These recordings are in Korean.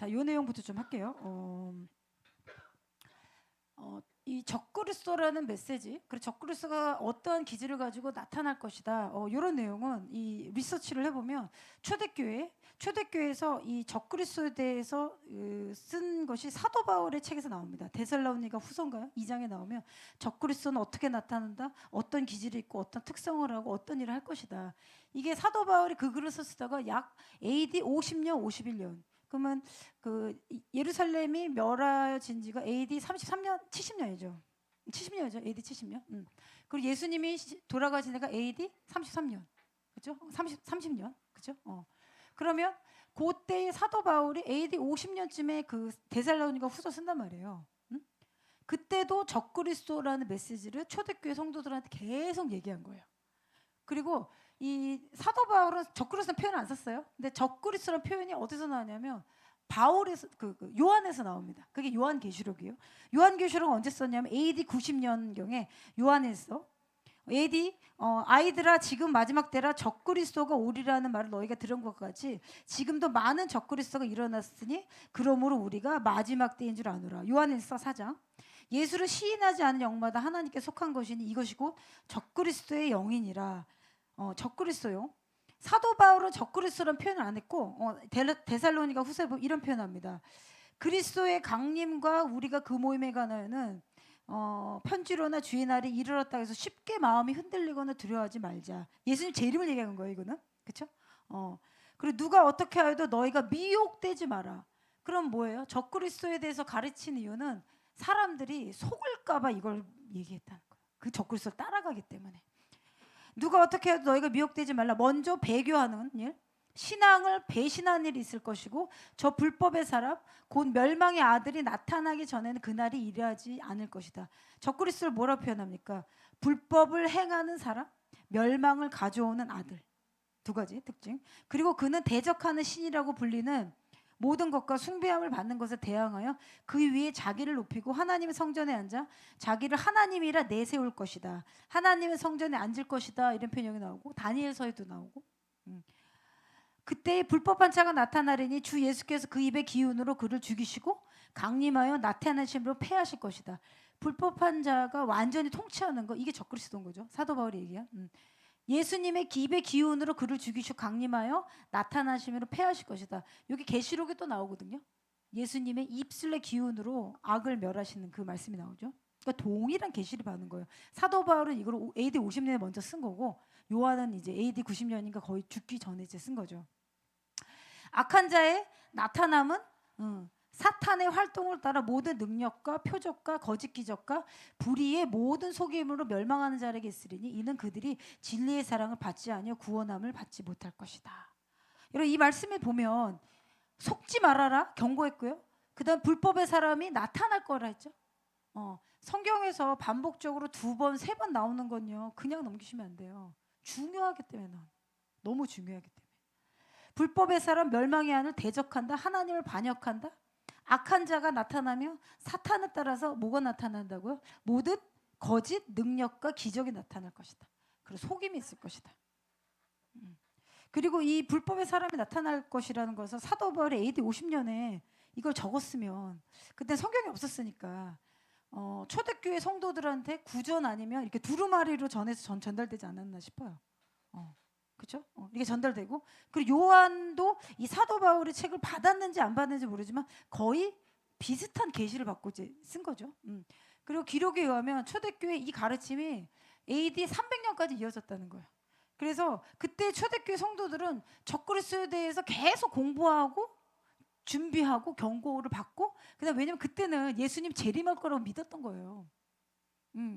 자, 이 내용부터 좀 할게요. 이 적그리스도라는 메시지, 그리고 적그리스도가 어떠한 기질을 가지고 나타날 것이다. 이런 내용은 이 리서치를 해보면 초대교회에서 이 적그리스도에 대해서 쓴 것이 사도 바울의 책에서 나옵니다. 데살로니가 후서인가요? 2장에 나오면 적그리스도는 어떻게 나타난다, 어떤 기질이 있고 어떤 특성을 하고 어떤 일을 할 것이다. 이게 사도 바울이 그 글을 쓰다가 약 AD 50년, 51년. 그러면 그 예루살렘이 멸하여진 지가 AD 33년, 70년이죠. 70년이죠. AD 70년. 그리고 예수님이 돌아가신 해가 AD 33년. 그렇죠? 30년. 그렇죠? 그러면 그때의 사도 바울이 AD 50년쯤에 그 데살로니가 후서 쓴단 말이에요. 그때도 적그리스도라는 메시지를 초대교회 성도들한테 계속 얘기한 거예요. 그리고 이 사도 바울은 적그리스도라는 표현을 안 썼어요. 근데 적그리스도라는 표현이 어디서 나왔냐면 바울에서 그 요한에서 나옵니다. 그게 요한계시록이에요. 요한계시록은 언제 썼냐면 AD 90년경에 요한에서 AD 아이들아 지금 마지막 때라 적그리스도가 오리라는 말을 너희가 들은 것 같이 지금도 많은 적그리스도가 일어났으니 그러므로 우리가 마지막 때인 줄 아노라. 요한일서 4장. 예수를 시인하지 않은 영마다 하나님께 속한 것이니 이것이고 적그리스도의 영이니라. 적그리스도요. 사도 바울은 적그리스도라는 표현을 안 했고 데살로니가 후서에 보면 이런 표현합니다. 그리스도의 강림과 우리가 그 모임에 관하여는 편지로나 주의 날이 이르렀다 해서 쉽게 마음이 흔들리거나 두려워하지 말자. 예수님 제 이름을 얘기한 거예요, 이거는. 그렇죠? 그리고 누가 어떻게 하여도 너희가 미혹되지 마라. 그럼 뭐예요? 적그리스도에 대해서 가르치는 이유는 사람들이 속을까봐 이걸 얘기했다는 거예요. 그 적그리스도를 따라가기 때문에. 누가 어떻게 해도 너희가 미혹되지 말라. 먼저 배교하는 일, 신앙을 배신하는 일이 있을 것이고 저 불법의 사람 곧 멸망의 아들이 나타나기 전에는 그날이 이르지 않을 것이다. 적그리스도를 뭐라고 표현합니까? 불법을 행하는 사람, 멸망을 가져오는 아들. 두 가지 특징. 그리고 그는 대적하는 신이라고 불리는 모든 것과 숭배함을 받는 것에 대항하여 그 위에 자기를 높이고 하나님의 성전에 앉아 자기를 하나님이라 내세울 것이다. 하나님의 성전에 앉을 것이다. 이런 표현이 나오고 다니엘서에도 나오고. 그때 불법한 자가 나타나리니 주 예수께서 그 입의 기운으로 그를 죽이시고 강림하여 나타나심으로 패하실 것이다. 불법한 자가 완전히 통치하는 거, 이게 적그리스도인 거죠. 사도 바울이 얘기한. 예수님의 입의 기운으로 그를 죽이시고 강림하여 나타나심으로 패하실 것이다. 여기 계시록에 또 나오거든요. 예수님의 입술의 기운으로 악을 멸하시는 그 말씀이 나오죠. 그러니까 동일한 계시를 받는 거예요. 사도 바울은 이걸 AD 50년에 먼저 쓴 거고 요한은 이제 AD 90년인가 거의 죽기 전에 이제 쓴 거죠. 악한 자의 나타남은 사탄의 활동을 따라 모든 능력과 표적과 거짓 기적과 불의의 모든 속임으로 멸망하는 자에게 있으리니 이는 그들이 진리의 사랑을 받지 아니하여 구원함을 받지 못할 것이다. 여러분 이 말씀에 보면 속지 말아라 경고했고요. 그다음 불법의 사람이 나타날 거라 했죠. 성경에서 반복적으로 2번, 3번 나오는 건요. 그냥 넘기시면 안 돼요. 중요하기 때문에 너무 중요하기 때문에. 불법의 사람 멸망의 안을 대적한다. 하나님을 반역한다. 악한 자가 나타나며 사탄에 따라서 뭐가 나타난다고요? 모든 거짓 능력과 기적이 나타날 것이다. 그리고 속임이 있을 것이다. 그리고 이 불법의 사람이 나타날 것이라는 것은 사도 바울이 AD 50년에 이걸 적었으면 그때 성경이 없었으니까 초대교회 성도들한테 구전 아니면 이렇게 두루마리로 전해서 전달되지 않았나 싶어요. 그렇죠? 이게 전달되고 그리고 요한도 이 사도 바울의 책을 받았는지 안 받았는지 모르지만 거의 비슷한 계시를 받고 이제 쓴 거죠. 그리고 기록에 의하면 초대교회 이 가르침이 AD 300년까지 이어졌다는 거예요. 그래서 그때 초대교회 성도들은 적그리스도에 대해서 계속 공부하고 준비하고 경고를 받고 그다음 왜냐면 그때는 예수님 재림할 거라고 믿었던 거예요.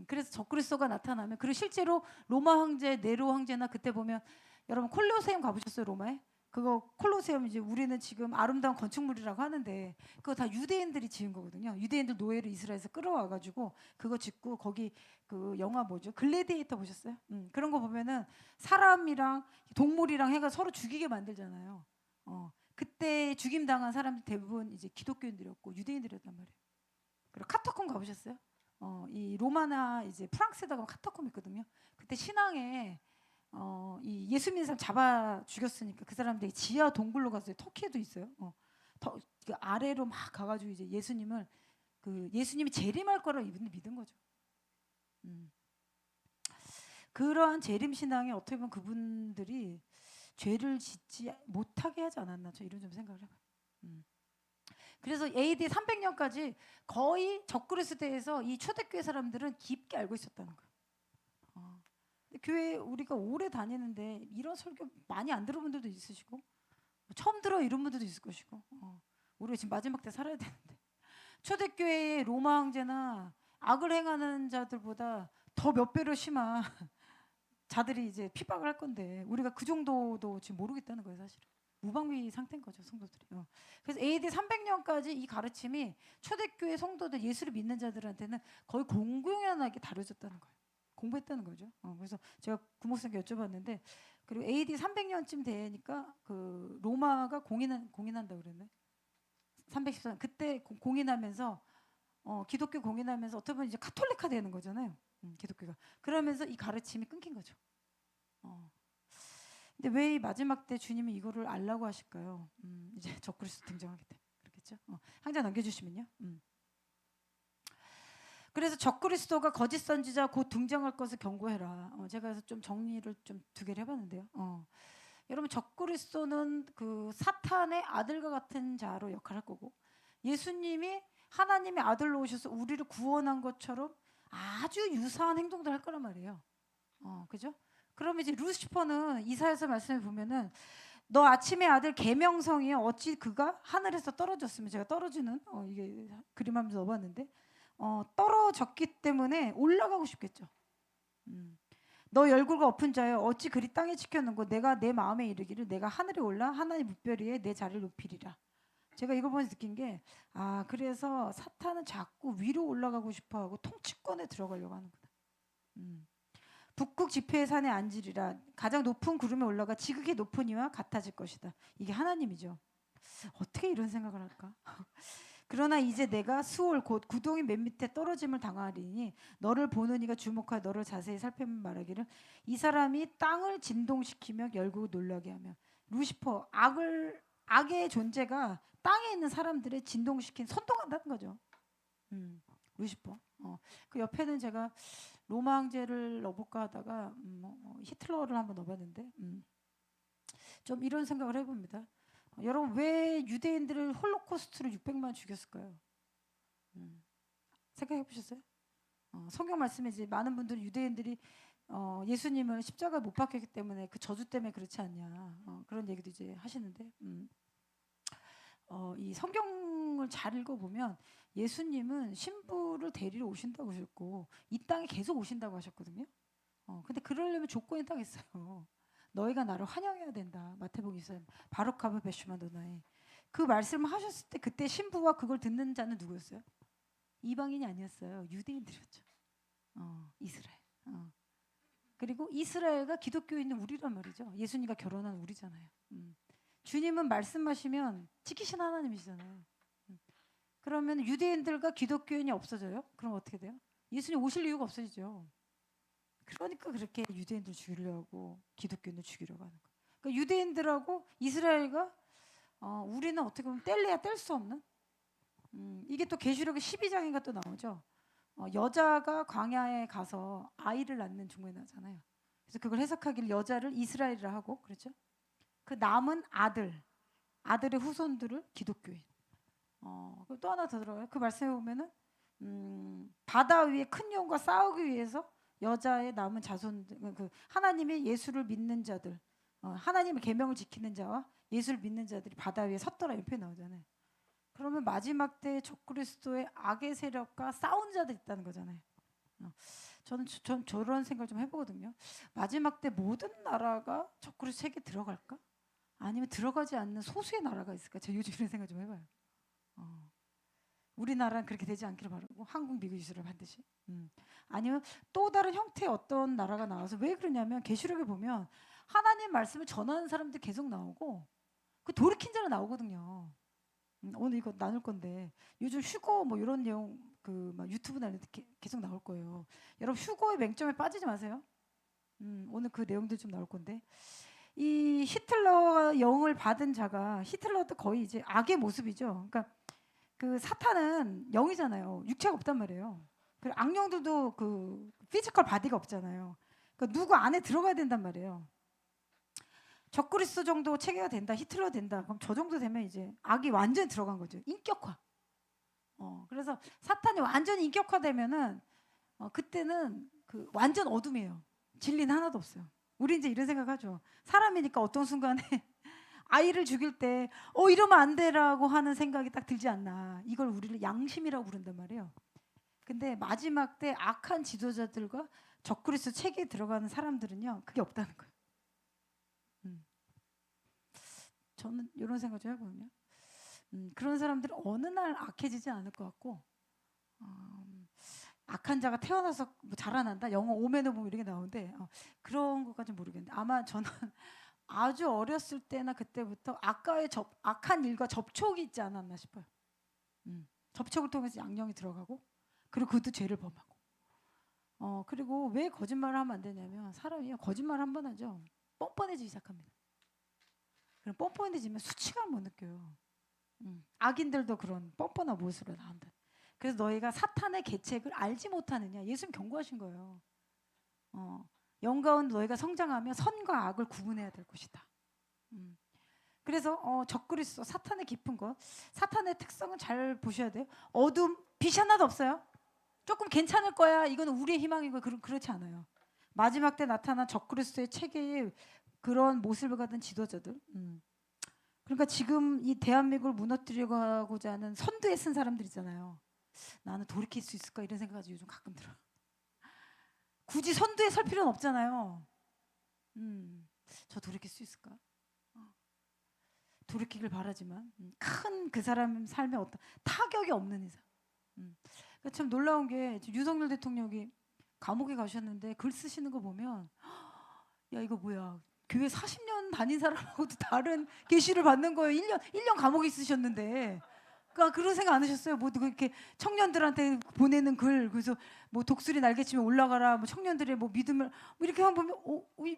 그래서 적그리스도가 나타나면 그리고 실제로 로마 황제 네로 황제나 그때 보면 여러분 콜로세움 가보셨어요? 로마에? 그거 콜로세움 이제 우리는 지금 아름다운 건축물이라고 하는데 그거 다 유대인들이 지은 거거든요. 유대인들 노예를 이스라엘에서 끌어와가지고 그거 짓고 거기 그 영화 뭐죠? 글래디에이터 보셨어요? 그런 거 보면은 사람이랑 동물이랑 해가 서로 죽이게 만들잖아요. 그때 죽임 당한 사람들 대부분 이제 기독교인들이었고 유대인들이었단 말이에요. 그리고 카타콤 가보셨어요? 이 로마나 이제 프랑스에다 가면 카타콤 있거든요. 그때 신앙에 이 예수 믿는 사람 잡아 죽였으니까 그 사람들이 지하 동굴로 갔어요. 터키에도 있어요. 그 아래로 막 가가지고 이제 예수님을 그 예수님이 재림할 거라 이분이 믿은 거죠. 그러한 재림 신앙에 어떻게 보면 그분들이 죄를 짓지 못하게 하지 않았나, 저 이런 좀 생각을 해봐요. 그래서 AD 300년까지 거의 적그리스도에서 이 초대교회 사람들은 깊게 알고 있었다는 거예요. 근데 교회 우리가 오래 다니는데 이런 설교 많이 안 들어본 분들도 있으시고 처음 들어 이런 분들도 있을 것이고 우리가 지금 마지막 때 살아야 되는데 초대교회의 로마 황제나 악을 행하는 자들보다 더 몇 배로 심한 자들이 이제 핍박을 할 건데 우리가 그 정도도 지금 모르겠다는 거예요. 사실은 무방비 상태인 거죠, 성도들이. 그래서 AD 300년까지 이 가르침이 초대교회 성도들, 예수를 믿는 자들한테는 거의 공공연하게 다뤄졌다는 거예요. 공부했다는 거죠. 그래서 제가 구목사님께 여쭤봤는데, 그리고 AD 300년쯤 되니까 그 로마가 공인한다 그랬네. 314년 그때 공인하면서 기독교 공인하면서 어떻게 보면 이제 카톨릭화 되는 거잖아요. 기독교가. 그러면서 이 가르침이 끊긴 거죠. 근데 왜 이 마지막 때 주님이 이거를 알라고 하실까요? 이제 적그리스도 등장하기 때문에 그렇겠죠. 한 장 넘겨주시면요. 그래서 적그리스도가 거짓 선지자 곧 등장할 것을 경고해라. 제가 그래서 좀 정리를 좀 두 개를 해봤는데요. 여러분 적그리스도는 그 사탄의 아들과 같은 자로 역할할 거고, 예수님이 하나님의 아들로 오셔서 우리를 구원한 것처럼 아주 유사한 행동도 할 거란 말이에요. 그죠? 그러면 이제 루시퍼는 이사야서 말씀에 보면은 너 아침의 아들 계명성이여 어찌 그가 하늘에서 떨어졌으면, 제가 떨어지는 이게 그림하면서 넣어봤는데 떨어졌기 때문에 올라가고 싶겠죠. 너 열굴과 엎은 자여 어찌 그리 땅에 지켰는고 내가 내 마음에 이르기를 내가 하늘에 올라 하나님 뭇별 위에 내 자리를 높이리라. 제가 이걸 보면서 느낀 게 그래서 사탄은 자꾸 위로 올라가고 싶어하고 통치권에 들어가려고 하는구나. 북극 지폐의 산에 앉으리라. 가장 높은 구름에 올라가 지극히 높은 이와 같아질 것이다. 이게 하나님이죠. 어떻게 이런 생각을 할까? 그러나 이제 내가 수월 곧 구덩이 맨 밑에 떨어짐을 당하리니 너를 보는 이가 주목하여 너를 자세히 살펴보면 말하기를 이 사람이 땅을 진동시키며 열고 놀라게 하며. 루시퍼, 악의 존재가 땅에 있는 사람들을 진동시킨, 선동한다는 거죠. 루시퍼. 그 옆에는 제가 로마 황제를 넣어볼까 하다가 히틀러를 한번 넣어봤는데 좀 이런 생각을 해봅니다. 여러분 왜 유대인들을 홀로코스트로 600만 죽였을까요? 생각해 보셨어요? 성경 말씀에 이제 많은 분들은 유대인들이 예수님을 십자가에 못 박혔기 때문에 그 저주 때문에 그렇지 않냐, 그런 얘기도 이제 하시는데 이 성경을 잘 읽어보면 예수님은 신부를 데리러 오신다고 하셨고 이 땅에 계속 오신다고 하셨거든요. 근데 그러려면 조건이 딱 있어요. 너희가 나를 환영해야 된다. 마태복음 24장 바로카브 베슈마 도나이. 그 말씀을 하셨을 때 그때 신부와 그걸 듣는 자는 누구였어요? 이방인이 아니었어요. 유대인들이었죠. 이스라엘. 그리고 이스라엘과 기독교에 있는 우리란 말이죠. 예수님과 결혼한 우리잖아요. 주님은 말씀하시면 지키신 하나님이시잖아요. 그러면 유대인들과 기독교인이 없어져요? 그럼 어떻게 돼요? 예수님 오실 이유가 없어지죠. 그러니까 그렇게 유대인들 죽이려고 기독교인들 죽이려고 하는 거예요. 그러니까 유대인들하고 이스라엘과 우리는 어떻게 보면 뗄래야 뗄 수 없는 이게 또 계시록의 12장인가 또 나오죠. 여자가 광야에 가서 아이를 낳는 장면이 나잖아요. 그래서 그걸 해석하기를 여자를 이스라엘이라 하고 그렇죠. 그 남은 아들의 후손들을 기독교인. 또 하나 더 들어가요. 그 말씀에 보면은 바다 위에 큰 용과 싸우기 위해서 여자의 남은 자손들, 그 하나님의 예수를 믿는 자들, 하나님의 계명을 지키는 자와 예수를 믿는 자들이 바다 위에 섰더라 이렇게 나오잖아요. 그러면 마지막 때 적그리스도의 악의 세력과 싸운 자들이 있다는 거잖아요. 저는 저런 생각을 좀 해보거든요. 마지막 때 모든 나라가 적그리스도 세계에 들어갈까? 아니면 들어가지 않는 소수의 나라가 있을까? 제가 요즘 이런 생각 좀 해봐요. 우리나라는 그렇게 되지 않기를 바라고 한국, 미국, 이스라엘 반드시. 아니면 또 다른 형태의 어떤 나라가 나와서 왜 그러냐면 계시록에 보면 하나님 말씀을 전하는 사람들 계속 나오고 그 돌이킨 자는 나오거든요. 오늘 이거 나눌 건데 요즘 휴거 뭐 이런 내용 그 막 유튜브나 이런 데 계속 나올 거예요. 여러분 휴거의 맹점에 빠지지 마세요. 오늘 그 내용들 좀 나올 건데 이 히틀러 영을 받은 자가 히틀러도 거의 이제 악의 모습이죠. 그러니까 그 사탄은 영이잖아요. 육체가 없단 말이에요. 그리고 악령들도 그 피지컬 바디가 없잖아요. 그러니까 누구 안에 들어가야 된단 말이에요. 적그리스도 정도 체계가 된다, 히틀러 된다. 그럼 저 정도 되면 이제 악이 완전히 들어간 거죠. 인격화. 그래서 사탄이 완전히 인격화되면은 그때는 그 완전 어둠이에요. 진리는 하나도 없어요. 우리 이제 이런 생각하죠. 사람이니까 어떤 순간에 아이를 죽일 때 이러면 안 되라고 하는 생각이 딱 들지 않나. 이걸 우리를 양심이라고 부른단 말이에요. 근데 마지막 때 악한 지도자들과 적그리스도 체계에 들어가는 사람들은요, 그게 없다는 거예요. 저는 이런 생각 좀 해보거든요. 그런 사람들은 어느 날 악해지지 않을 것 같고, 악한 자가 태어나서 뭐 자라난다. 영어 오메노 보면 이렇게 나오는데 그런 것까지 모르겠는데 아마 저는 아주 어렸을 때나 그때부터 악한 일과 접촉이 있지 않았나 싶어요. 접촉을 통해서 양령이 들어가고 그리고 그것도 죄를 범하고. 그리고 왜 거짓말을 하면 안 되냐면 사람이 거짓말 한 번 하죠. 뻔뻔해지기 시작합니다. 그럼 뻔뻔해지면 수치감을 못 느껴요. 악인들도 그런 뻔뻔한 모습으로 나온다. 그래서 너희가 사탄의 계책을 알지 못하느냐. 예수님 경고하신 거예요. 영 가운데 너희가 성장하며 선과 악을 구분해야 될 것이다. 그래서 적그리스도 사탄의 깊은 것, 사탄의 특성은 잘 보셔야 돼요. 어둠, 빛이 하나도 없어요. 조금 괜찮을 거야. 이거는 우리의 희망이고 그렇지 않아요. 마지막 때 나타난 적그리스도의 체계의 그런 모습을 가진 지도자들. 그러니까 지금 이 대한민국을 무너뜨리고자 하는 선두에 쓴 사람들 있잖아요. 나는 돌이킬 수 있을까 이런 생각이 요즘 가끔 들어요. 굳이 선두에 설 필요는 없잖아요. 저 돌이킬 수 있을까? 돌이키길 바라지만 큰 그 사람 삶에 어떤 타격이 없는 이상. 그러니까 참 놀라운 게 윤석열 대통령이 감옥에 가셨는데 글 쓰시는 거 보면 야 이거 뭐야 교회 40년 다닌 사람하고도 다른 계시를 받는 거예요. 1년 감옥에 있으셨는데. 그러니까 그런 생각 안 하셨어요? 뭐 이렇게 청년들한테 보내는 글 그래서 뭐 독수리 날개치면 올라가라 뭐 청년들의 뭐 믿음을 뭐 이렇게 한 보면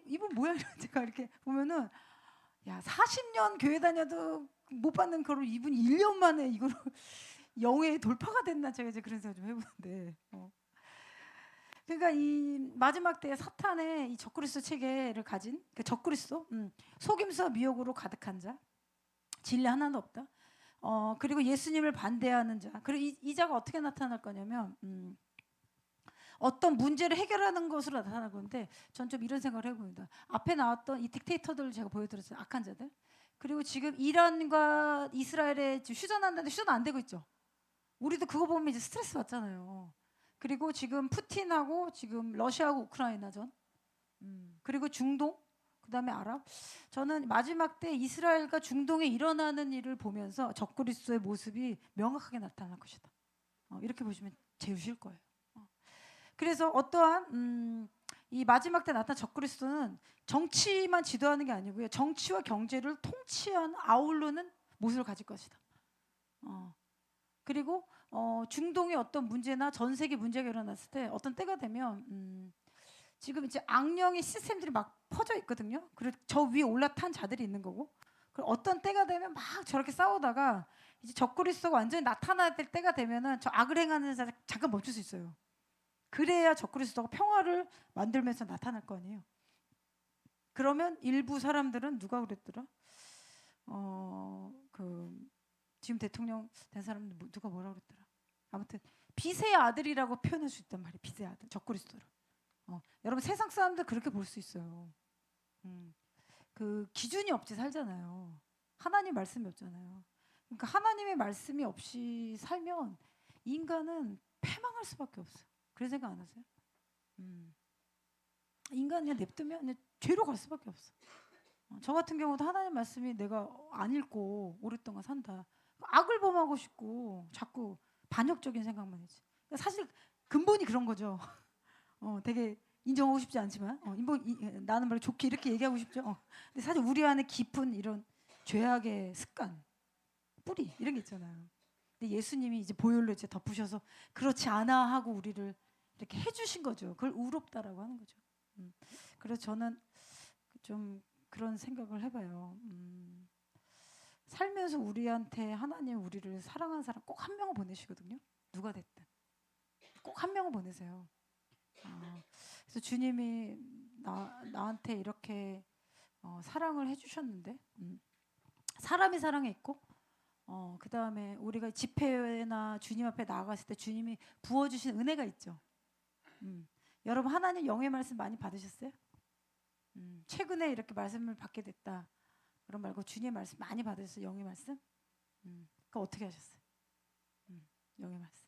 이분 뭐야 이런 제가 이렇게 보면은 야 40년 교회 다녀도 못 받는 거를 이분이 1년 만에 이거를 영의 돌파가 됐나 제가 이제 그런 생각 좀 해보는데. 그러니까 이 마지막 때에 사탄의 이 적그리스도 체계를 가진 그 적그리스도 속임수와 미혹으로 가득한 자, 진리 하나도 없다. 그리고 예수님을 반대하는 자. 그리고 이 자가 어떻게 나타날 거냐면 어떤 문제를 해결하는 것으로 나타날 건데 전 좀 이런 생각을 해봅니다. 앞에 나왔던 이 딕테이터들을 제가 보여드렸어요. 악한 자들. 그리고 지금 이란과 이스라엘에 휴전한다는데 휴전 안 되고 있죠. 우리도 그거 보면 이제 스트레스 받잖아요. 그리고 지금 푸틴하고 지금 러시아하고 우크라이나전. 그리고 중동. 그다음에 아랍. 저는 마지막 때 이스라엘과 중동에 일어나는 일을 보면서 적그리스도의 모습이 명확하게 나타날 것이다. 이렇게 보시면 제일 쉬울 거예요. 그래서 어떠한 이 마지막 때 나타난 적그리스도는 정치만 지도하는 게 아니고요. 정치와 경제를 통치하는 아우르는 모습을 가질 것이다. 그리고 중동의 어떤 문제나 전 세계 문제가 일어났을 때 어떤 때가 되면 지금 이제 악령의 시스템들이 막 퍼져 있거든요. 그리고 저 위에 올라탄 자들이 있는 거고. 그리고 어떤 때가 되면 막 저렇게 싸우다가 이제 적그리스도가 완전히 나타날 때가 되면은 저 악을 행하는 자 잠깐 멈출 수 있어요. 그래야 적그리스도가 평화를 만들면서 나타날 거 아니에요. 그러면 일부 사람들은 누가 그랬더라? 지금 대통령 된 사람은 누가 뭐라 그랬더라? 아무튼 빛의 아들이라고 표현할 수 있단 말이에요. 빛의 아들, 적그리스도를. 여러분 세상 사람들 그렇게 볼 수 있어요. 그 기준이 없이 살잖아요. 하나님 말씀이 없잖아요. 그러니까 하나님의 말씀이 없이 살면 인간은 패망할 수밖에 없어요. 그런 생각 안 하세요? 인간 그냥 냅두면 그냥 죄로 갈 수밖에 없어. 저 같은 경우도 하나님 말씀이 내가 안 읽고 오랫동안 산다. 악을 범하고 싶고 자꾸 반역적인 생각만 하지. 그러니까 사실 근본이 그런 거죠. 되게 인정하고 싶지 않지만 나는 말 좋게 이렇게 얘기하고 싶죠. 근데 사실 우리 안에 깊은 이런 죄악의 습관, 뿌리 이런 게 있잖아요. 근데 예수님이 이제 보혈로 이제 덮으셔서 그렇지 않아 하고 우리를 이렇게 해주신 거죠. 그걸 의롭다라고 하는 거죠. 그래서 저는 좀 그런 생각을 해봐요. 살면서 우리한테 하나님 우리를 사랑하는 사람 꼭 한 명을 보내시거든요. 누가 됐든 꼭 한 명을 보내세요. 그래서 주님이 나한테 이렇게 사랑을 해주셨는데 사람이 사랑이 있고 그 다음에 우리가 집회나 주님 앞에 나아갔을 때 주님이 부어주신 은혜가 있죠. 여러분 하나님 영의 말씀 많이 받으셨어요? 최근에 이렇게 말씀을 받게 됐다. 그런 말고 주님의 말씀 많이 받으셨어요? 영의 말씀? 그거 어떻게 하셨어요? 영의 말씀.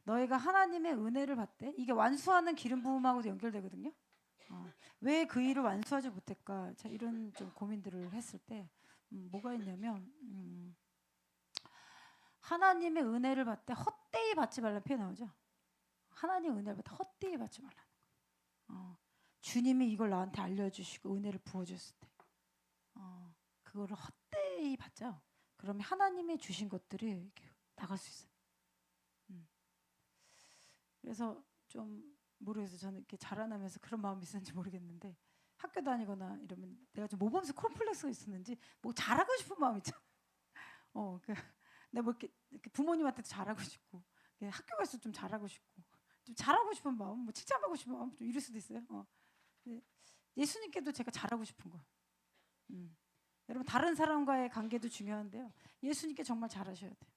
너희가 하나님의 은혜를 받되 이게 완수하는 기름 부음하고도 연결되거든요. 왜 그 일을 완수하지 못할까? 자, 이런 좀 고민들을 했을 때 뭐가 있냐면 하나님의 은혜를 받되 헛되이 받지 말라는 표현 나오죠. 하나님의 은혜를 받되 헛되이 받지 말라는 거. 주님이 이걸 나한테 알려주시고 은혜를 부어줬을 때 그거를 헛되이 받죠. 그러면 하나님이 주신 것들이 이렇게 나갈 수 있어요. 그래서 좀 모르겠어요. 저는 이렇게 자라나면서 그런 마음이 있었는지 모르겠는데 학교 다니거나 이러면 내가 좀 모범생 콤플렉스가 있었는지 뭐 잘하고 싶은 마음 있잖아. 내가 뭐 이렇게 부모님한테도 잘하고 싶고 학교 가서 좀 잘하고 싶고 좀 잘하고 싶은 마음, 뭐 칭찬받고 싶은 마음 좀 이럴 수도 있어요. 예수님께도 제가 잘하고 싶은 거. 여러분 다른 사람과의 관계도 중요한데요. 예수님께 정말 잘하셔야 돼요.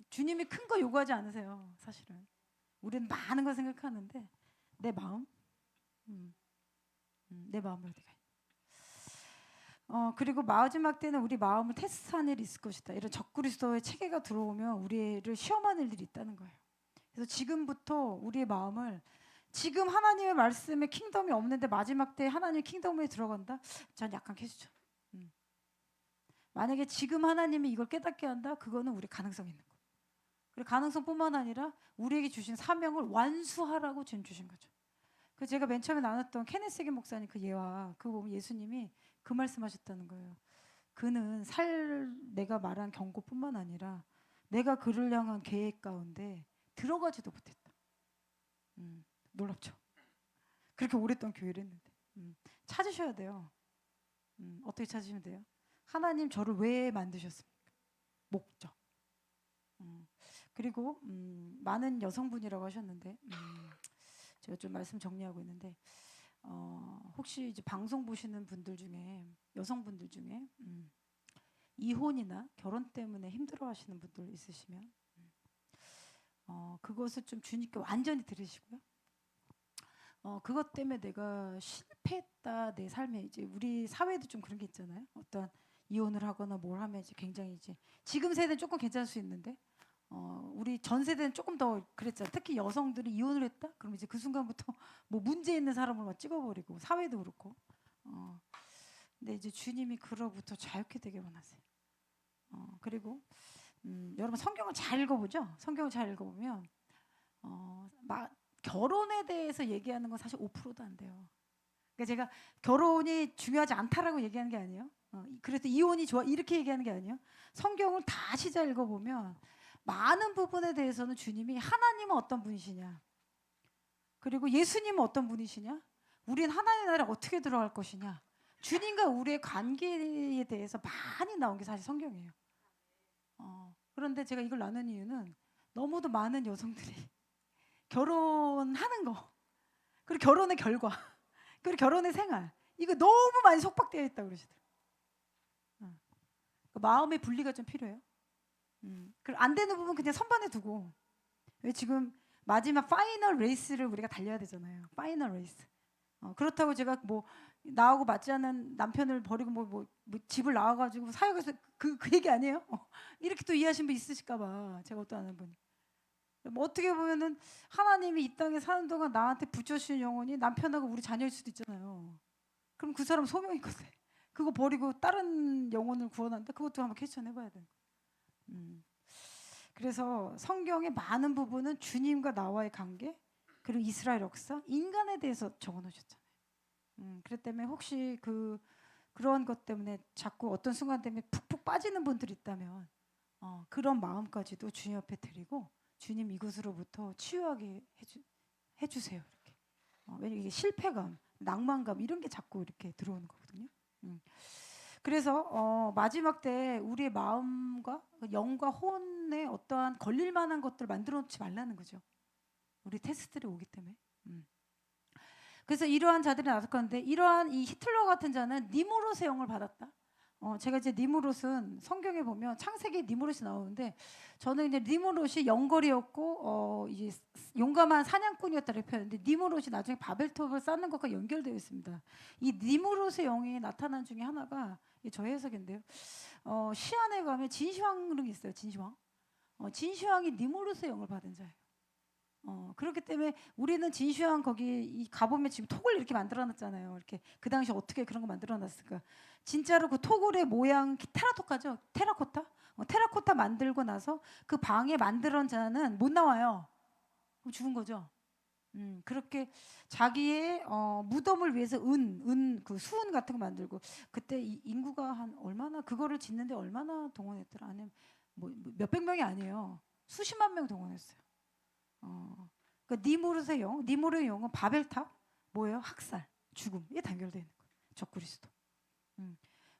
주님이 큰 거 요구하지 않으세요. 사실은 우리는 많은 걸 생각하는데 내 마음, 내 마음이 어디가 있나? 그리고 마지막 때는 우리 마음을 테스트하는 일이 있을 것이다. 이런 적그리스도의 체계가 들어오면 우리를 시험하는 일이 있다는 거예요. 그래서 지금부터 우리의 마음을 지금 하나님의 말씀에 킹덤이 없는데 마지막 때 하나님의 킹덤에 들어간다? 전 약간 캐주죠. 만약에 지금 하나님이 이걸 깨닫게 한다? 그거는 우리 가능성 있는 거. 그리고 가능성뿐만 아니라 우리에게 주신 사명을 완수하라고 주신 거죠. 그 제가 맨 처음에 나눴던 케네스 게 목사님 그 예화 그거 보면 예수님이 그 말씀하셨다는 거예요. 그는 내가 말한 경고뿐만 아니라 내가 그를 향한 계획 가운데 들어가지도 못했다. 놀랍죠. 그렇게 오랫동안 교회를 했는데 찾으셔야 돼요. 어떻게 찾으시면 돼요? 하나님 저를 왜 만드셨습니까? 목적. 그리고 많은 여성분이라고 하셨는데 제가 좀 말씀 정리하고 있는데 혹시 이제 방송 보시는 분들 중에 여성분들 중에 이혼이나 결혼 때문에 힘들어하시는 분들 있으시면 그것을 좀 주님께 완전히 들으시고요. 그것 때문에 내가 실패했다 내 삶에 이제 우리 사회도 좀 그런 게 있잖아요. 어떤 이혼을 하거나 뭘 하면 이제 굉장히 이제 지금 세대는 조금 괜찮을 수 있는데 우리 전 세대는 조금 더 그랬잖아요. 특히 여성들이 이혼을 했다? 그럼 이제 그 순간부터 뭐 문제 있는 사람을 막 찍어버리고 사회도 그렇고. 근데 이제 주님이 그로부터 자유케 되게 원하세요. 그리고 여러분 성경을 잘 읽어보죠. 성경을 잘 읽어보면 결혼에 대해서 얘기하는 건 사실 5%도 안 돼요. 그러니까 제가 결혼이 중요하지 않다라고 얘기하는 게 아니에요. 그래서 이혼이 좋아 이렇게 얘기하는 게 아니에요. 성경을 다시 잘 읽어보면 많은 부분에 대해서는 주님이 하나님은 어떤 분이시냐, 그리고 예수님은 어떤 분이시냐, 우린 하나님의 나라에 어떻게 들어갈 것이냐, 주님과 우리의 관계에 대해서 많이 나온 게 사실 성경이에요. 그런데 제가 이걸 나눈 이유는 너무도 많은 여성들이 결혼하는 거, 그리고 결혼의 결과, 그리고 결혼의 생활, 이거 너무 많이 속박되어 있다고 그러시더라고요. 마음의 분리가 좀 필요해요. 그리고 안 되는 부분 그냥 선반에 두고, 왜 지금 마지막 파이널 레이스를 우리가 달려야 되잖아요. 파이널 레이스. 그렇다고 제가 뭐 나하고 맞지 않는 남편을 버리고 뭐 집을 나와가지고 사역에서 그 얘기 아니에요? 이렇게 또 이해하신 분 있으실까봐 제가 어떤 아는 분이. 뭐 어떻게 보면은 하나님이 이 땅에 사는 동안 나한테 붙여주신 영혼이 남편하고 우리 자녀일 수도 있잖아요. 그럼 그 사람 소명이 건데 그거 버리고 다른 영혼을 구원한다? 그것도 한번 퀘스천 해봐야 돼요. 그래서 성경의 많은 부분은 주님과 나와의 관계, 그리고 이스라엘 역사, 인간에 대해서 적어놓으셨잖아요. 그렇기 때문에 혹시 그런 것 때문에 자꾸 어떤 순간 때문에 푹푹 빠지는 분들이 있다면 그런 마음까지도 주님 앞에 드리고 주님 이것으로부터 치유하게 해주세요. 이렇게. 왜냐면 이게 실패감, 낭만감 이런 게 자꾸 이렇게 들어오는 거거든요. 그래서 마지막 때 우리의 마음과 영과 혼에 어떠한 걸릴 만한 것들을 만들어 놓지 말라는 거죠. 우리 테스트들이 오기 때문에. 그래서 이러한 자들이 나설 건데, 이러한 이 히틀러 같은 자는 니무롯의 영을 받았다. 제가 이제 니무롯은 성경에 보면 창세기 니무롯이 나오는데, 저는 이제 니무롯이 영걸이었고 이제 용감한 사냥꾼이었다고 표현했는데, 니무롯이 나중에 바벨탑을 쌓는 것과 연결되어 있습니다. 이 니무롯의 영이 나타난 중에 하나가, 이게 저 해석인데요. 시안에 가면 진시황릉이 있어요. 진시황. 진시황이 니무롯의 영을 받은 자예요. 그렇기 때문에 우리는 진시황 거기 가보면 지금 톡을 이렇게 만들어놨잖아요. 이렇게 그 당시 어떻게 그런 거 만들어놨을까? 진짜로 그 토굴의 모양 테라토카죠. 테라코타. 테라코타 만들고 나서 그 방에 만들어낸 자는 못 나와요. 그럼 죽은 거죠. 그렇게 자기의 무덤을 위해서 그 수은 같은 거 만들고, 그때 인구가 한 얼마나 그거를 짓는데 얼마나 동원했더라? 아니면 뭐 몇백 명이 아니에요. 수십만 명 동원했어요. 그 니무롯의 영, 니무롯의 영은 바벨탑, 뭐예요? 학살, 죽음에 단결되어 있는 거예요. 적그리스도.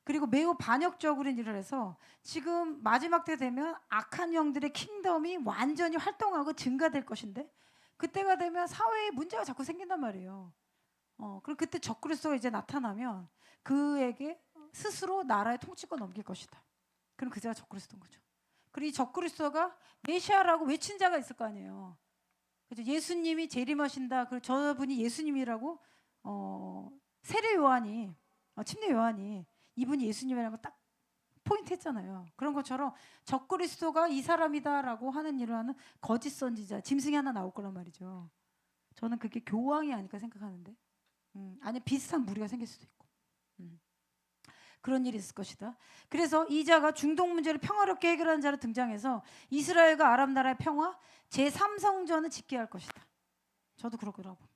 그리고 매우 반역적으로 일을 해서 지금 마지막 때 되면 악한 영들의 킹덤이 완전히 활동하고 증가될 것인데, 그때가 되면 사회에 문제가 자꾸 생긴단 말이에요. 그리고 그때 적그리스도가 이제 나타나면 그에게 스스로 나라의 통치권 넘길 것이다. 그럼 그자가 적그리스도인 거죠. 그리고 이 적그리스도가 메시아라고 외친 자가 있을 거 아니에요. 그래서 예수님이 재림하신다. 그리고 저분이 예수님이라고 세례 요한이 침례 요한이 이분이 예수님이라는 거 딱 포인트 했잖아요. 그런 것처럼 적그리스도가 이 사람이다라고 하는 일을 하는 거짓 선지자 짐승이 하나 나올 거란 말이죠. 저는 그게 교황이 아닐까 생각하는데, 아니 비슷한 무리가 생길 수도 있고, 그런 일이 있을 것이다. 그래서 이 자가 중동 문제를 평화롭게 해결하는 자로 등장해서 이스라엘과 아랍 나라의 평화, 제3성전을 짓게 할 것이다. 저도 그렇게라고 봅니다.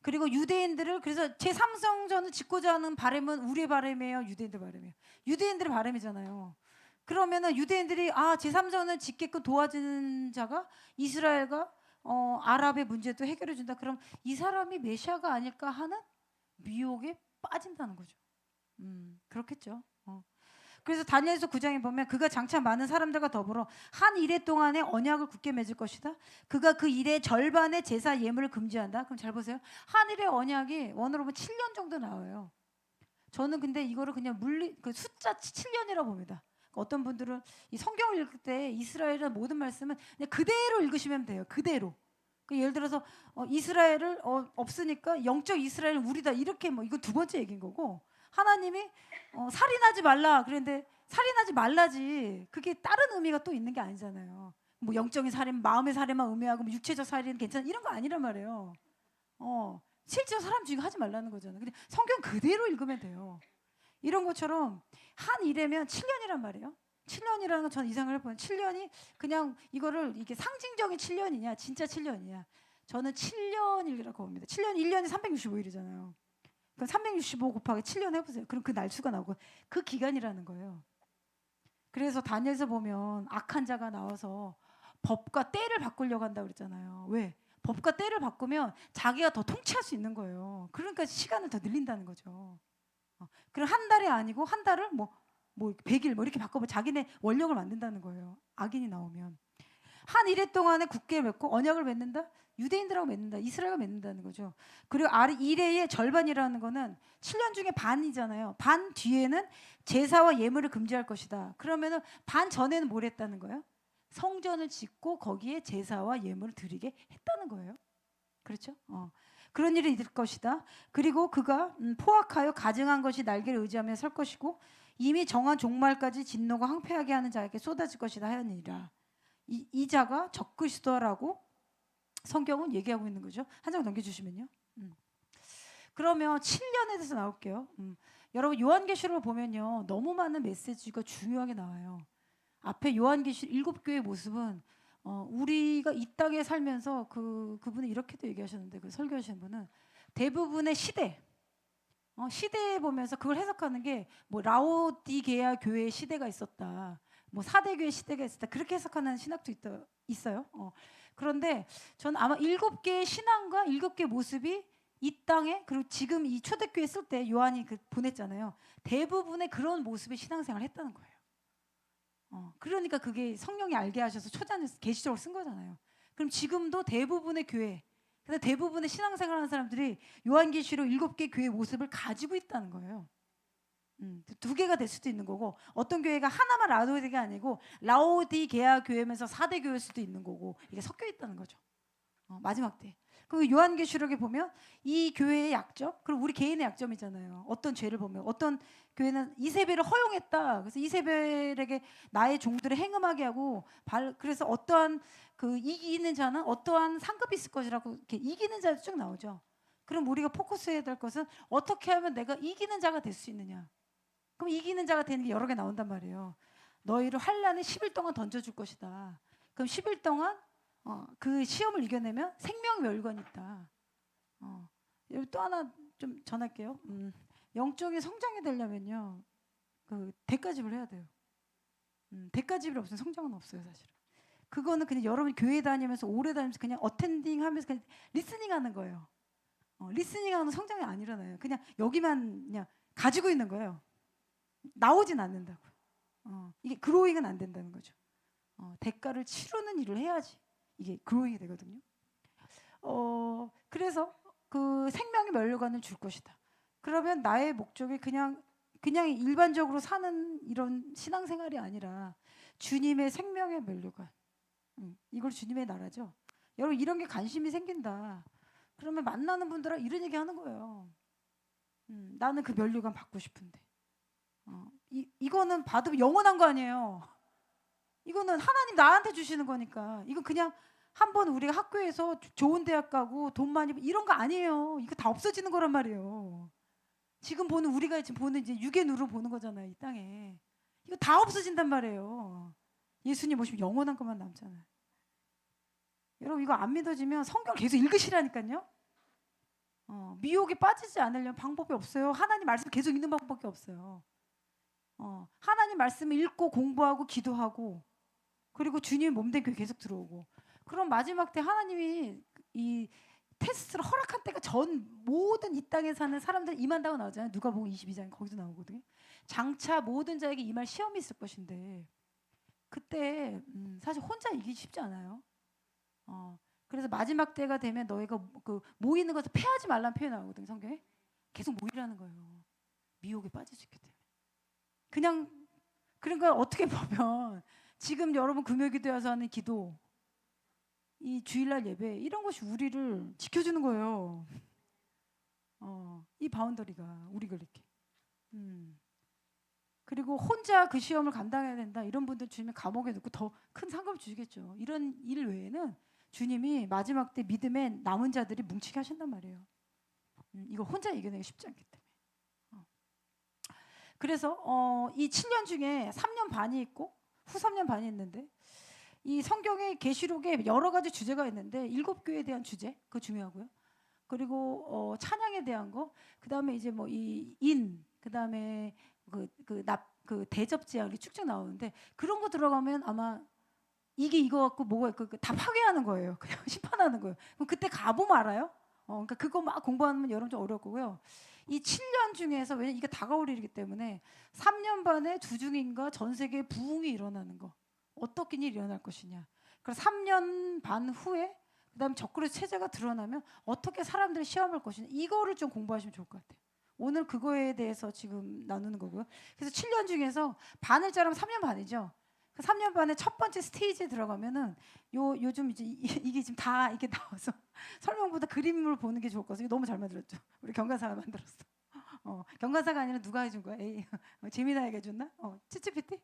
그리고 유대인들을, 그래서 제3성전을 짓고자 하는 바람은 우리의 바람이에요, 유대인들 바람이에요? 유대인들의 바람이잖아요. 그러면은 유대인들이 제3성전을 짓게끔 도와주는 자가 이스라엘과 아랍의 문제도 해결해 준다. 그럼 이 사람이 메시아가 아닐까 하는 미혹에 빠진다는 거죠. 그렇겠죠. 그래서 다니엘서 9장에 보면 그가 장차 많은 사람들과 더불어 한 이래 동안에 언약을 굳게 맺을 것이다. 그가 그 일의 절반의 제사 예물을 금지한다. 그럼 잘 보세요. 한 일의 언약이 원어로 보면 7년 정도 나와요. 저는 근데 이거를 그냥 그 숫자 7년이라고 봅니다. 어떤 분들은 이 성경을 읽을 때 이스라엘의 모든 말씀은 그냥 그대로 읽으시면 돼요. 그대로. 예를 들어서 이스라엘을 없으니까 영적 이스라엘은 우리다, 이렇게 이건 두 번째 얘기인 거고, 하나님이 살인하지 말라 그랬는데 살인하지 말라지, 그게 다른 의미가 또 있는 게 아니잖아요. 뭐 영적인 살인, 마음의 살인만 의미하고 뭐 육체적 살인 괜찮아 이런 거 아니란 말이에요. 실제로 사람 죽이고 하지 말라는 거잖아요. 근데 성경 그대로 읽으면 돼요. 이런 것처럼 한 일에면 7년이란 말이에요. 7년이라는 건 저는 이상을 해보면 7년이 그냥 이거를 이게 상징적인 7년이냐 진짜 7년이냐, 저는 7년이라고 봅니다. 7년 1년이 365일이잖아요. 그럼 365 곱하기 7년 해보세요. 그럼 그 날수가 나오고 그 기간이라는 거예요. 그래서 다니엘서 보면 악한 자가 나와서 법과 때를 바꾸려고 한다고 그랬잖아요. 왜? 법과 때를 바꾸면 자기가 더 통치할 수 있는 거예요. 그러니까 시간을 더 늘린다는 거죠. 그럼 한 달이 아니고 한 달을 뭐 100일 이렇게 바꿔보면 자기네 원령을 만든다는 거예요. 악인이 나오면. 한 일해 동안에 굳게 맺고 언약을 맺는다? 유대인들하고 맺는다. 이스라엘과 맺는다는 거죠. 그리고 일해의 절반이라는 거는 7년 중에 반이잖아요. 반 뒤에는 제사와 예물을 금지할 것이다. 그러면은 반 전에는 뭘 했다는 거예요? 성전을 짓고 거기에 제사와 예물을 드리게 했다는 거예요. 그렇죠? 그런 일이 있을 것이다. 그리고 그가 포악하여 가증한 것이 날개를 의지하며 설 것이고 이미 정한 종말까지 진노가 황폐하게 하는 자에게 쏟아질 것이다 하였느니라. 이 자가 적그리스도라고 성경은 얘기하고 있는 거죠. 한 장 넘겨주시면요. 그러면 7년에 대해서 나올게요. 여러분 요한계시록을 보면요, 너무 많은 메시지가 중요하게 나와요. 앞에 요한계시록 7교회의 모습은 우리가 이 땅에 살면서 그분이 이렇게도 얘기하셨는데, 그 설교하시는 분은 대부분의 시대에 보면서 그걸 해석하는 게 뭐 라오디게아 교회의 시대가 있었다, 뭐 사대교회 시대가 있었다, 그렇게 해석하는 신학도 있어요. 그런데 저는 아마 7개의 신앙과 7개의 모습이 이 땅에 그리고 지금 이 초대교회 쓸 때 요한이 그 보냈잖아요. 대부분의 그런 모습의 신앙생활을 했다는 거예요. 그러니까 그게 성령이 알게 하셔서 초자는 계시적으로 쓴 거잖아요. 그럼 지금도 대부분의 교회, 근데 대부분의 신앙생활하는 사람들이 요한계시록 7개 교회 모습을 가지고 있다는 거예요. 두 개가 될 수도 있는 거고, 어떤 교회가 하나만 라오디게가 아니고 라오디게아 교회면서 4대 교회일 수도 있는 거고, 이게 섞여 있다는 거죠. 마지막 때. 그 요한계시록에 보면 이 교회의 약점, 그리고 우리 개인의 약점이잖아요. 어떤 죄를 보면 어떤 교회는 이세벨을 허용했다. 그래서 이세벨에게 나의 종들을 행음하게 하고 그래서 어떠한 그 이기는 자는 어떠한 상급이 있을 것이라고 이렇게 이기는 자도 쭉 나오죠. 그럼 우리가 포커스해야 될 것은 어떻게 하면 내가 이기는 자가 될 수 있느냐. 그럼 이기는 자가 되는 게 여러 개 나온단 말이에요. 너희를 환란에 10일 동안 던져줄 것이다. 그럼 10일 동안 그 시험을 이겨내면 생명멸관이 있다. 여기 또 하나 좀 전할게요. 영적인 성장이 되려면요, 그 대가집을 해야 돼요. 대가집이 없으면 성장은 없어요, 사실은. 그거는 그냥 여러분 교회 다니면서 오래 다니면서 그냥 어텐딩하면서 그냥 리스닝하는 거예요. 리스닝하는 성장이 안 일어나요. 그냥 여기만 그냥 가지고 있는 거예요. 나오진 않는다고. 이게 그로잉은 안 된다는 거죠. 대가를 치르는 일을 해야지 이게 그로잉이 되거든요. 그래서 그 생명의 면류관을 줄 것이다. 그러면 나의 목적이 그냥 일반적으로 사는 이런 신앙생활이 아니라 주님의 생명의 면류관. 이걸 주님의 나라죠. 여러분 이런 게 관심이 생긴다. 그러면 만나는 분들은 이런 얘기 하는 거예요. 나는 그 면류관 받고 싶은데. 이거는 받으면 영원한 거 아니에요. 이거는 하나님 나한테 주시는 거니까. 이건 그냥 한번 우리가 학교에서 좋은 대학 가고 돈 많이 이런 거 아니에요. 이거 다 없어지는 거란 말이에요. 지금 보는 우리가 지금 보는 이제 육의 누로 보는 거잖아요. 이 땅에. 이거 다 없어진단 말이에요. 예수님 오시면 영원한 것만 남잖아요. 여러분 이거 안 믿어지면 성경 계속 읽으시라니까요. 미혹에 빠지지 않으려면 방법이 없어요. 하나님 말씀 계속 읽는 방법밖에 없어요. 하나님 말씀을 읽고 공부하고 기도하고 그리고 주님 몸된 교회 계속 들어오고 그럼 마지막 때 하나님이 이 테스트를 허락한 때가 전 모든 이 땅에 사는 사람들 임한다고 나오잖아요. 누가복음 22장에 거기도 나오거든요. 장차 모든 자에게 임할 시험이 있을 것인데 그때 사실 혼자 이기기 쉽지 않아요. 그래서 마지막 때가 되면 너희가 그 모이는 것을 패하지 말라는 표현이 나오거든요. 성경에 계속 모이라는 거예요. 미혹에 빠질 수 있기 때문에. 그러니까 어떻게 보면 지금 여러분 금요기도에 와서 하는 기도, 이 주일날 예배 이런 것이 우리를 지켜주는 거예요. 이 바운더리가 우리가 이렇게. 그리고 혼자 그 시험을 감당해야 된다 이런 분들 주님이 감옥에 넣고 더 큰 상급을 주시겠죠. 이런 일 외에는 주님이 마지막 때 믿음의 남은 자들이 뭉치게 하신단 말이에요. 이거 혼자 이겨내기 쉽지 않기 때문에. 그래서 이 7년 중에 3년 반이 있고 후 3년 반이 있는데 이 성경의 계시록에 여러 가지 주제가 있는데 7교회에 대한 주제 그거 중요하고요. 그리고 찬양에 대한 거, 그다음에 이제 뭐 이 그다음에 그 대접 제한 이렇게 쭉쭉 나오는데 그런 거 들어가면 아마 이게 이거 갖고 뭐가 있고 다 파괴하는 거예요. 그냥 심판하는 거예요. 그럼 그때 가보면 알아요. 그러니까 그거 막 공부하면 여러분 좀 어려울 거고요. 이 7년 중에서 왜냐면 이게 다가올 일이기 때문에 3년 반에 두중인과 전 세계에 부흥이 일어나는 거 어떻게 일이 일어날 것이냐. 그래서 3년 반 후에 그다음 적그리스도 체제가 드러나면 어떻게 사람들이 시험할 것이냐. 이거를 좀 공부하시면 좋을 것 같아요. 오늘 그거에 대해서 지금 나누는 거고요. 그래서 7년 중에서 반을 자르면 3년 반이죠. 3년 반에 첫 번째 스테이지에 들어가면은 요즘 이제 이게 지금 다 이렇게 나와서 설명보다 그림을 보는 게 좋을 것 같아요. 너무 잘 만들었죠. 우리 경관사가 만들었어. 경관사가 아니라 누가 해준 거야? 에이, 재미나게 해줬나? 찌찌피티?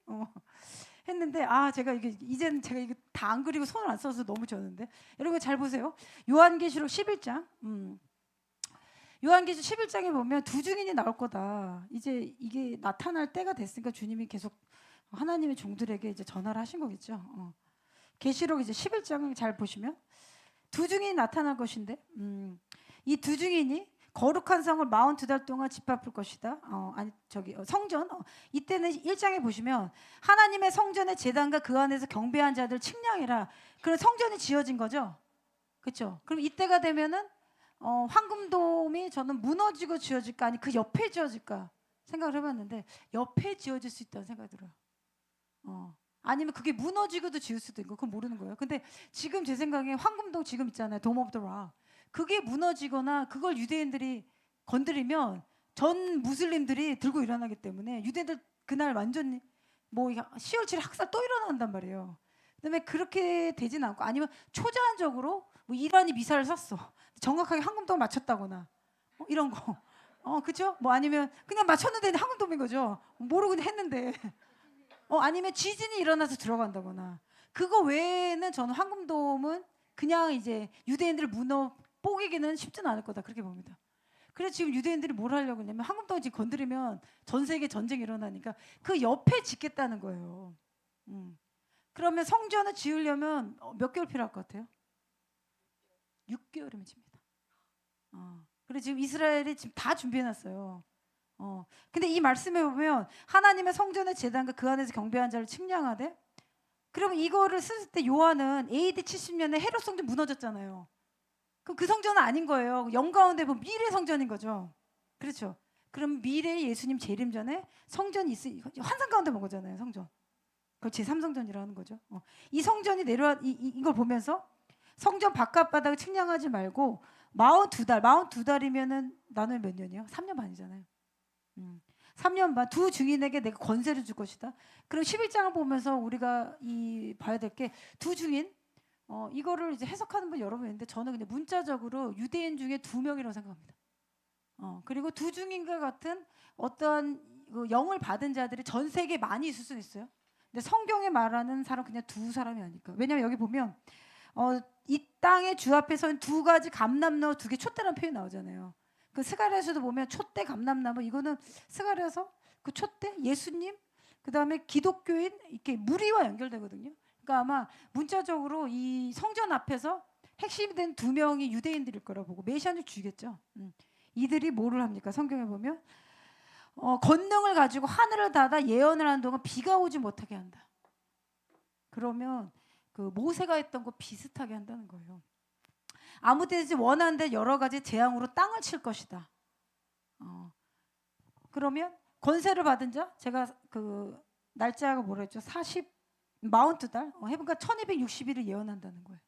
했는데 제가 이제는 제가 이거 다 안 그리고 손을 안 써서 너무 졌는데 여러분 잘 보세요. 요한계시록 11장. 요한계시록 11장에 보면 두 증인이 나올 거다. 이제 이게 나타날 때가 됐으니까 주님이 계속 하나님의 종들에게 이제 전화를 하신 거겠죠. 계시록 이제 11장을 잘 보시면 두 증인이 나타날 것인데 이 두 증인이 거룩한 성을 42달 동안 짓밟을 것이다. 성전. 이때는 1장에 보시면 하나님의 성전의 제단과 그 안에서 경배한 자들 측량해라. 그런 성전이 지어진 거죠. 그렇죠? 그럼 이때가 되면은 황금돔이 저는 무너지고 지어질까 아니 그 옆에 지어질까 생각을 해봤는데 옆에 지어질 수 있다는 생각이 들어요. 아니면 그게 무너지고도 지을 수도 있고 그건 모르는 거예요. 근데 지금 제 생각에 황금동 지금 있잖아요. 돔 오브 더 락. 그게 무너지거나 그걸 유대인들이 건드리면 전 무슬림들이 들고 일어나기 때문에 유대인들 그날 완전히 뭐 10월 7일 학살 또 일어난단 말이에요. 그다음에 그렇게 되진 않고 아니면 초자연적으로 뭐 이란이 미사를 쐈어. 정확하게 황금동 맞췄다거나 이런 거. 그죠? 뭐 아니면 그냥 맞췄는데 황금돔인 거죠. 모르고 그냥 했는데. 아니면 지진이 일어나서 들어간다거나 그거 외에는 저는 황금돔은 그냥 이제 유대인들을 무너 뽀개기는 쉽지는 않을 거다 그렇게 봅니다. 그래서 지금 유대인들이 뭘 하려고 하냐면 황금돔을 지금 건드리면 전 세계 전쟁이 일어나니까 그 옆에 짓겠다는 거예요. 그러면 성전을 지으려면 몇 개월 필요할 것 같아요? 6개월이면 집니다. 그래서 지금 이스라엘이 지금 다 준비해놨어요. 근데 이 말씀에 보면 하나님의 성전의 제단과 그 안에서 경배한 자를 측량하되 그러면 이거를 쓸 때 요한은 AD 70년에 헤롯 성전 무너졌잖아요. 그럼 그 성전은 아닌 거예요. 영 가운데 보면 미래 성전인 거죠. 그렇죠. 그럼 미래의 예수님 재림 전에 성전이 환상 가운데 본 거잖아요. 성전. 그걸 제3성전이라는 거죠. 이 성전이 이걸 보면서 성전 바깥 바닥을 측량하지 말고 42달이면은 나누면 몇 년이요? 3년 반이잖아요. 3년 반 두 증인에게 내가 권세를 줄 것이다. 그럼 11장을 보면서 우리가 봐야 될 게 두 증인 이거를 이제 해석하는 분 여러 분 있는데 저는 그냥 문자적으로 유대인 중에 2명이라고 생각합니다. 그리고 두 증인과 같은 어떤 그 영을 받은 자들이 전 세계에 많이 있을 수 있어요. 근데 성경에 말하는 사람 그냥 두 사람이 아닐까. 왜냐면 여기 보면 이 땅의 주 앞에 선 두 가지 감람나무 두 개 촛대라는 표현이 나오잖아요. 그 스가랴서도 보면 촛대 감람나무 이거는 스가랴서 그 촛대 예수님 그다음에 기독교인 이렇게 무리와 연결되거든요. 그러니까 아마 문자적으로 이 성전 앞에서 핵심이 된 2명이 유대인들일 거라고 보고 메시아를 죽이겠죠. 이들이 뭐를 합니까? 성경에 보면 권능을 가지고 하늘을 닫아 예언을 하는 동안 비가 오지 못하게 한다. 그러면 그 모세가 했던 거 비슷하게 한다는 거예요. 아무 때든지 원하는데 여러 가지 재앙으로 땅을 칠 것이다. 그러면 권세를 받은 자 제가 그 날짜가 뭐라 했죠? 42달 해보니까 1260일을 예언한다는 거예요.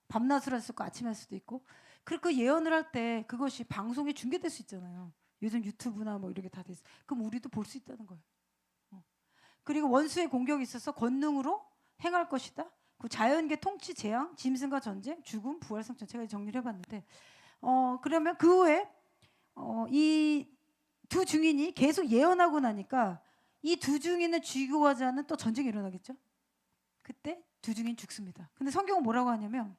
밤낮으로 할 수 있고 아침에 할 수도 있고 그렇게 예언을 할 때 그것이 방송에 중계될 수 있잖아요. 요즘 유튜브나 뭐 이렇게 다 돼 있어. 그럼 우리도 볼 수 있다는 거예요. 그리고 원수의 공격이 있어서 권능으로 행할 것이다. 그 자연계 통치 재앙, 짐승과 전쟁, 죽음, 부활, 성전 제가 정리를 해봤는데 그러면 그 후에 이 두 증인이 계속 예언하고 나니까 이 두 증인을 죽이고 가자는 또 전쟁이 일어나겠죠. 그때 두 증인 죽습니다. 근데 성경은 뭐라고 하냐면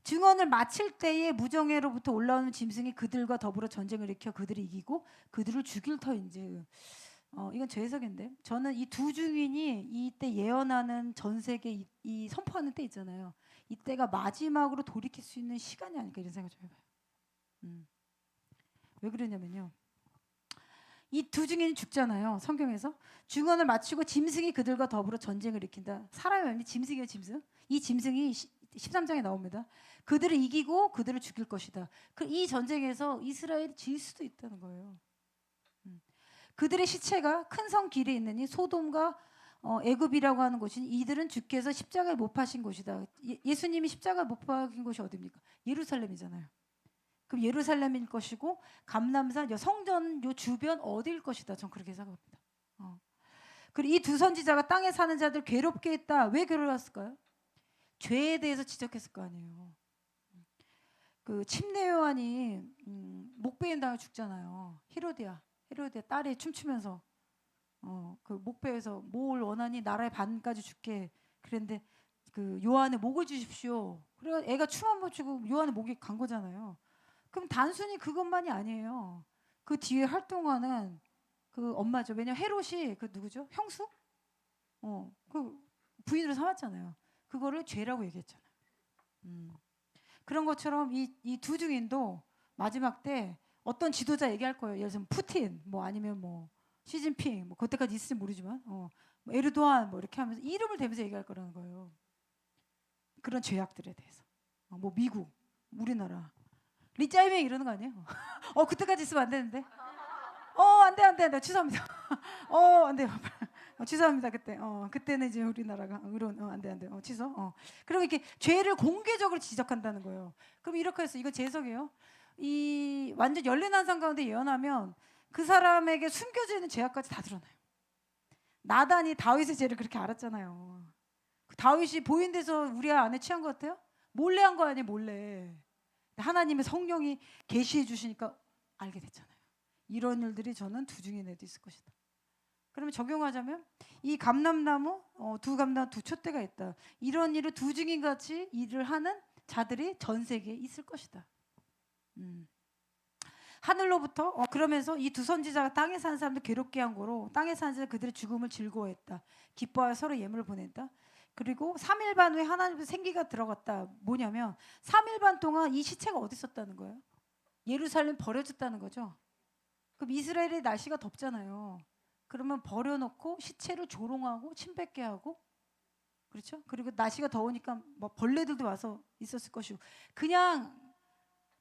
증언을 마칠 때에 무정예로부터 올라오는 짐승이 그들과 더불어 전쟁을 일으켜 그들이 이기고 그들을 죽일 터인지 이건 제 해석인데 저는 이 두 증인이 이때 예언하는 전 세계 이 선포하는 때 있잖아요. 이때가 마지막으로 돌이킬 수 있는 시간이 아닐까 이런 생각 좀 해봐요. 왜 그러냐면요. 이 두 증인이 죽잖아요. 성경에서 증언을 마치고 짐승이 그들과 더불어 전쟁을 일으킨다. 사람이 아니라 짐승이에요. 짐승. 이 짐승이 13장에 나옵니다. 그들을 이기고 그들을 죽일 것이다. 이 전쟁에서 이스라엘이 질 수도 있다는 거예요. 그들의 시체가 큰 성 길에 있느니 소돔과 애굽이라고 하는 곳이 이들은 주께서 십자가에 못 박힌 곳이다. 예수님이 십자가에 못 박힌 곳이 어디입니까? 예루살렘이잖아요. 그럼 예루살렘일 것이고 감람산 성전 요 주변 어디일 것이다. 전 그렇게 생각합니다. 그리고 이 두 선지자가 땅에 사는 자들 괴롭게 했다. 왜 괴로웠을까요? 죄에 대해서 지적했을 거 아니에요. 그 침례 요한이 목베인 당해 죽잖아요. 헤로디아 딸이 춤추면서 그 목베에서 뭘 원하니 나라의 반까지 줄게. 그랬는데 그 요한의 목을 주십시오. 그래 애가 춤 한번 추고 요한의 목이 간 거잖아요. 그럼 단순히 그것만이 아니에요. 그 뒤에 활동하는 그 엄마죠. 왜냐면 헤롯이 그 누구죠? 형수? 그 부인으로 삼았잖아요. 그거를 죄라고 얘기했잖아요. 그런 것처럼 이 두 증인도 마지막 때 어떤 지도자 얘기할 거예요. 예를 들면 푸틴, 뭐 아니면 뭐 시진핑, 뭐 그때까지 있을지 모르지만, 뭐 에르도안 뭐 이렇게 하면서 이름을 대면서 얘기할 거라는 거예요. 그런 죄악들에 대해서, 뭐 미국, 우리나라. 리짜이밍 이러는 거 아니에요? 그때까지 있으면 안 되는데. 안 돼. 취소합니다. 안 돼요. 취소합니다. 그때는 이제 우리나라가 의료원 안 돼. 취소. 그러면 이렇게 죄를 공개적으로 지적한다는 거예요. 그럼 이렇게 해서 이건 재석이에요. 이 완전 열린 환상 가운데 예언하면 그 사람에게 숨겨져 있는 죄악까지 다 드러나요. 나단이 다윗의 죄를 그렇게 알았잖아요. 그 다윗이 보인 데서 우리아 안에 취한 것 같아요? 몰래 한 거 아니에요, 몰래. 하나님의 성령이 계시해 주시니까 알게 됐잖아요. 이런 일들이 저는 두 중에 내도 있을 것이다. 그러면 적용하자면 이 감람나무 두 촛대가 있다. 이런 일을 두 증인 같이 일을 하는 자들이 전 세계에 있을 것이다. 하늘로부터 그러면서 이 두 선지자가 땅에 사는 사람들 괴롭게 한 거로 땅에 사는 자들 그들의 죽음을 즐거워했다. 기뻐하여 서로 예물을 보낸다. 그리고 3일 반 후에 하나님의 생기가 들어갔다. 뭐냐면 3일 반 동안 이 시체가 어디 있었다는 거예요? 예루살렘 버려졌다는 거죠. 그럼 이스라엘의 날씨가 덥잖아요. 그러면 버려놓고 시체를 조롱하고 침 뱉게 하고, 그렇죠? 그리고 날씨가 더우니까 뭐 벌레들도 와서 있었을 것이고, 그냥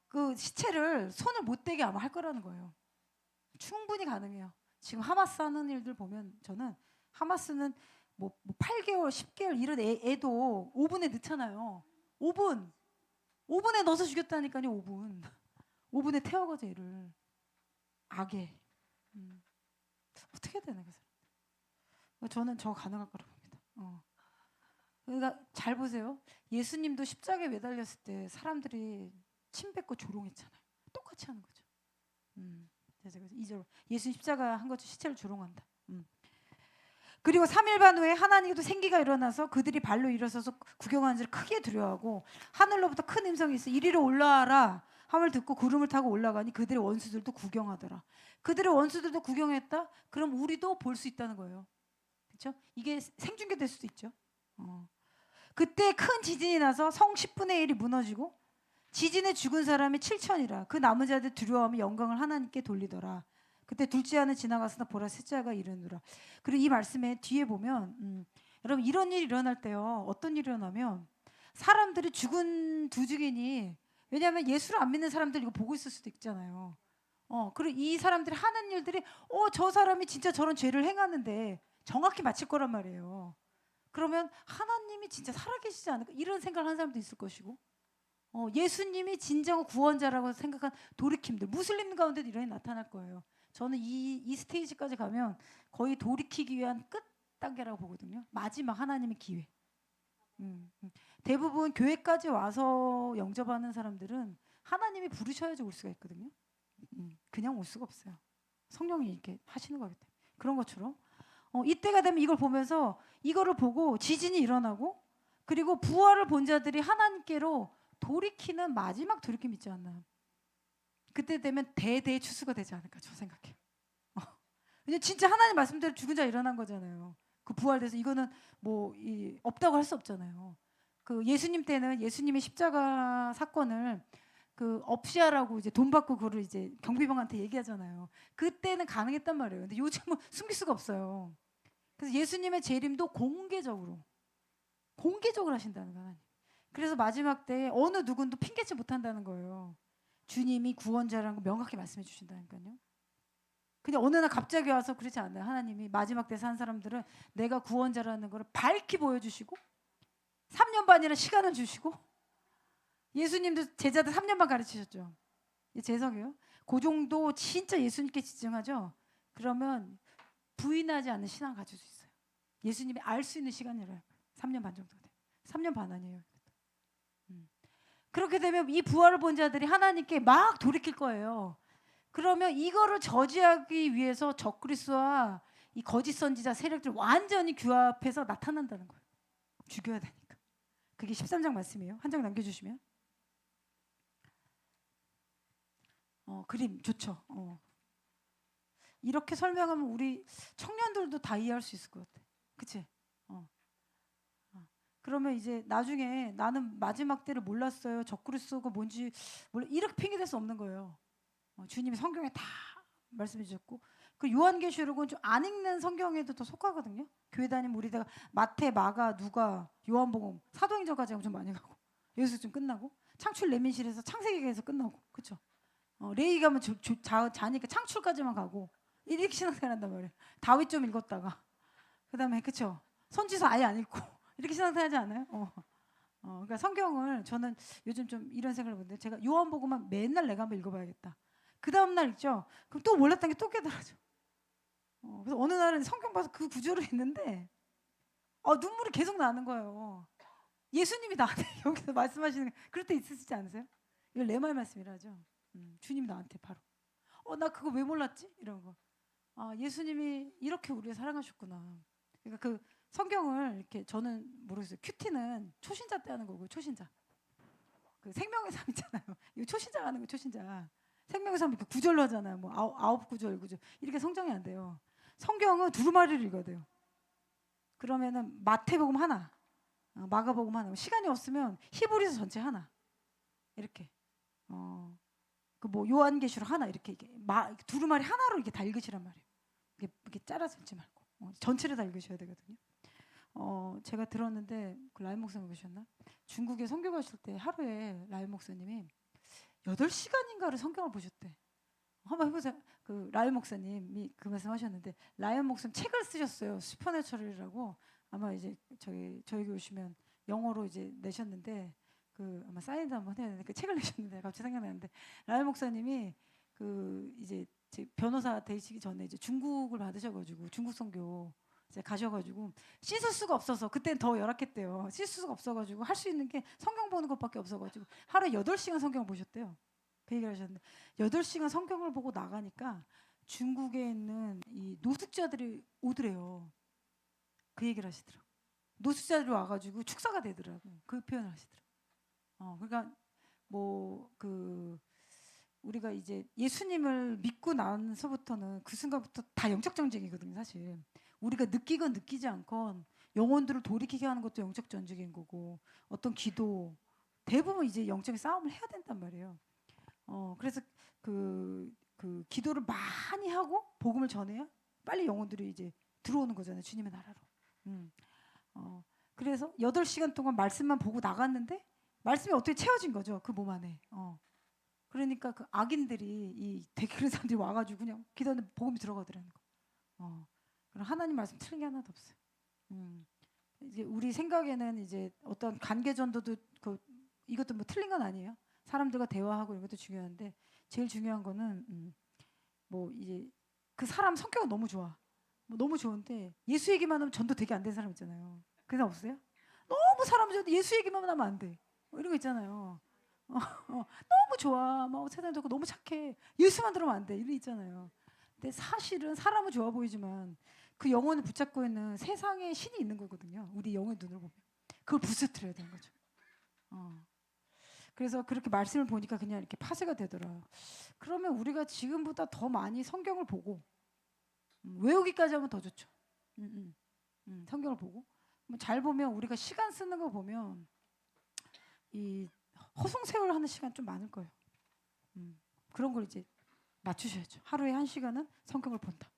그 시체를 손을 못 대게 아마 할 거라는 거예요. 충분히 가능해요. 지금 하마스 하는 일들 보면 저는 하마스는 뭐 8개월, 10개월 이런 애도 5분에 넣잖아요. 5분에 넣어서 죽였다니까요. 5분에 태워가지고 애를 악에. 어떻게 해야 되나 그 사람. 저는 저 가능할 거라고 봅니다. 그러니까 잘 보세요. 예수님도 십자가에 매달렸을 때 사람들이 침 뱉고 조롱했잖아요. 똑같이 하는 거죠. 2절 예수님 십자가 한 것처럼 시체를 조롱한다. 그리고 3일 반 후에 하나님께도 생기가 일어나서 그들이 발로 일어서서 구경하는 자를 크게 두려워하고 하늘로부터 큰 음성이 있어 이리로 올라와라 함을 듣고 구름을 타고 올라가니 그들의 원수들도 구경하더라. 그들의 원수들도 구경했다? 그럼 우리도 볼 수 있다는 거예요. 그렇죠? 이게 생중계될 수도 있죠. 그때 큰 지진이 나서 성 10분의 1이 무너지고 지진에 죽은 사람이 7천이라. 그 남은 자들 두려워하며 영광을 하나님께 돌리더라. 그때 둘째 아는 지나갔으나 보라 셋째 아가 이르느라. 그리고 이 말씀에 뒤에 보면 여러분 이런 일이 일어날 때요. 어떤 일이 일어나면 사람들이 죽은 두 증인이 왜냐하면 예수를 안 믿는 사람들 이거 보고 있을 수도 있잖아요. 그리고 이 사람들이 하는 일들이 저 사람이 진짜 저런 죄를 행하는데 정확히 맞힐 거란 말이에요. 그러면 하나님이 진짜 살아계시지 않을까 이런 생각을 하는 사람도 있을 것이고 예수님이 진정 구원자라고 생각한 돌이킴들 무슬림 가운데도 이런 일이 나타날 거예요. 저는 이 스테이지까지 가면 거의 돌이키기 위한 끝 단계라고 보거든요. 마지막 하나님의 기회. 대부분 교회까지 와서 영접하는 사람들은 하나님이 부르셔야지 올 수가 있거든요. 그냥 올 수가 없어요. 성령이 이렇게 하시는 거기 때문에. 그런 것처럼 이때가 되면 이걸 보면서 이거를 보고 지진이 일어나고 그리고 부활을 본 자들이 하나님께로 돌이키는 마지막 돌이킴 있지 않나요? 그때 되면 대대의 추수가 되지 않을까 저 생각해요. 왜냐면 진짜 하나님 말씀대로 죽은 자 일어난 거잖아요. 그 부활돼서 이거는 뭐 없다고 할 수 없잖아요. 그 예수님 때는 예수님의 십자가 사건을 그 업시하라고 이제 돈 받고 그거를 이제 경비병한테 얘기하잖아요. 그때는 가능했단 말이에요. 근데 요즘은 숨길 수가 없어요. 그래서 예수님의 재림도 공개적으로 하신다는 거예요. 그래서 마지막 때 어느 누군도 핑계치 못한다는 거예요. 주님이 구원자라는 거 명확히 말씀해 주신다니까요. 그냥 어느 날 갑자기 와서 그렇지 않아요. 하나님이 마지막 때 산 사람들은 내가 구원자라는 걸 밝히 보여주시고 3년 반이라는 시간을 주시고 예수님도 제자들 3년 반 가르치셨죠. 재석이요. 그 정도 진짜 예수님께 집중하죠. 그러면 부인하지 않는 신앙 가질 수 있어요. 예수님이 알 수 있는 시간이래요. 3년 반 정도 돼요. 3년 반 아니에요. 그렇게 되면 이 부활을 본 자들이 하나님께 막 돌이킬 거예요. 그러면 이거를 저지하기 위해서 적그리스도와 이 거짓 선지자 세력들 완전히 규합해서 나타난다는 거예요. 죽여야 되니까. 그게 13장 말씀이에요. 한 장 남겨주시면. 그림 좋죠. 이렇게 설명하면 우리 청년들도 다 이해할 수 있을 것 같아. 그치? 그러면 이제 나중에 나는 마지막 때를 몰랐어요. 적그리스도가 뭔지 몰라. 이렇게 핑계댈 수 없는 거예요. 주님이 성경에 다 말씀해 주셨고 그 요한계시록은 좀 안 읽는 성경에도 더 속하거든요. 교회 다니면 우리가 마태, 마가, 누가, 요한복음, 사도행전까지 좀 많이 가고 예수 좀 끝나고 창출 내민실에서 창세기에서 끝나고, 그렇죠? 레위 가면 자니까 창출까지만 가고 이렇게 신앙생활한단 말이에요. 다윗 좀 읽었다가 그다음에 그렇죠? 선지서 아예 안 읽고 이렇게 신앙생활하지 않아요? 그러니까 성경을 저는 요즘 좀 이런 생각을 보는데 제가 요한복음만 맨날 내가 한번 읽어봐야겠다. 그 다음 날 읽죠. 그럼 또 몰랐던 게 또 깨달아져. 그래서 어느 날은 성경 봐서 그 구절을 읽는데 눈물이 계속 나는 거예요. 예수님이 나한테 여기서 말씀하시는 그럴 때 있으시지 않으세요? 이거 내 말 말씀이라죠. 주님이 나한테 바로 나 그거 왜 몰랐지? 이런 거. 예수님이 이렇게 우리를 사랑하셨구나. 그러니까 그 성경을 이렇게 저는 모르겠어요. 큐티는 초신자 때 하는 거고 초신자. 그 생명의 삶 있잖아요. 이거 초신자가 하는 거 초신자. 생명의 삶 이렇게 구절로 하잖아요. 뭐 아홉 구절 구절 이렇게 성장이 안 돼요. 성경은 두루마리를 읽어야 돼요. 그러면은 마태복음 하나, 마가복음 하나. 시간이 없으면 히브리서 전체 하나. 이렇게. 그 뭐 요한계시록 하나 이렇게 두루마리 하나로 이렇게 다 읽으시란 말이에요. 이렇게 잘라서 읽지 말고 전체를 다 읽으셔야 되거든요. 제가 들었는데 그 라임 목사님 보셨나? 중국에 선교 가실 때 하루에 라임 목사님이 8시간인가를 성경을 보셨대. 한번 해보세요. 그 라임 목사님이 그 말씀하셨는데 라임 목사님 책을 쓰셨어요. 슈퍼내처럴이라고 아마 이제 저희 교회 오시면 영어로 이제 내셨는데 그 아마 사인도 한번 해야 되는데 그 책을 내셨는데 갑자기 생각나는데 라임 목사님이 그 이제 변호사 되시기 전에 이제 중국을 받으셔가지고 중국 선교 이제 가셔가지고 씻을 수가 없어서 그때는 더 열악했대요. 씻을 수가 없어가지고 할 수 있는 게 성경 보는 것밖에 없어가지고 하루에 8시간 성경을 보셨대요. 그 얘기를 하셨는데 8시간 성경을 보고 나가니까 중국에 있는 이 노숙자들이 오더래요. 그 얘기를 하시더라고. 노숙자들이 와가지고 축사가 되더라고. 그 표현을 하시더라고. 그러니까 뭐 그 우리가 이제 예수님을 믿고 나서부터는 그 순간부터 다 영적 전쟁이거든요, 사실. 우리가 느끼건 느끼지 않건 영혼들을 돌이키게 하는 것도 영적 전쟁인 거고 어떤 기도 대부분 이제 영적인 싸움을 해야 된단 말이에요. 그래서 그 기도를 많이 하고 복음을 전해야 빨리 영혼들이 이제 들어오는 거잖아요, 주님의 나라로. 그래서 8시간 동안 말씀만 보고 나갔는데 말씀이 어떻게 채워진 거죠, 그 몸 안에. 그러니까 그 악인들이 이 되게 사람들이 와가지고 그냥 기도하는데 복음이 들어가더라는 거. 그럼 하나님 말씀 틀린 게 하나도 없어요. 이제 우리 생각에는 이제 어떤 관계 전도도 이것도 뭐 틀린 건 아니에요. 사람들과 대화하고 이런 것도 중요한데 제일 중요한 거는 뭐 이제 그 사람 성격은 너무 좋아. 뭐 너무 좋은데 예수 얘기만 하면 전도 되게 안 된 사람 있잖아요. 그런 사 없어요? 너무 사람 좋은데 예수 얘기만 하면 안 돼. 이런 거 있잖아요. 너무 좋아. 막 세상 좋고 너무 착해. 예수만 들으면 안 돼. 이런 거 있잖아요. 근데 사실은 사람은 좋아 보이지만 그 영혼을 붙잡고 있는 세상의 신이 있는 거거든요. 우리 영의 눈으로 보면. 그걸 부서뜨려야 되는 거죠. 그래서 그렇게 말씀을 보니까 그냥 이렇게 파쇄가 되더라. 그러면 우리가 지금보다 더 많이 성경을 보고 외우기까지 하면 더 좋죠. 성경을 보고 잘 보면 우리가 시간 쓰는 거 보면 이 허송세월 하는 시간 좀 많을 거예요. 그런 걸 이제 맞추셔야죠. 하루에 1시간은 성경을 본다.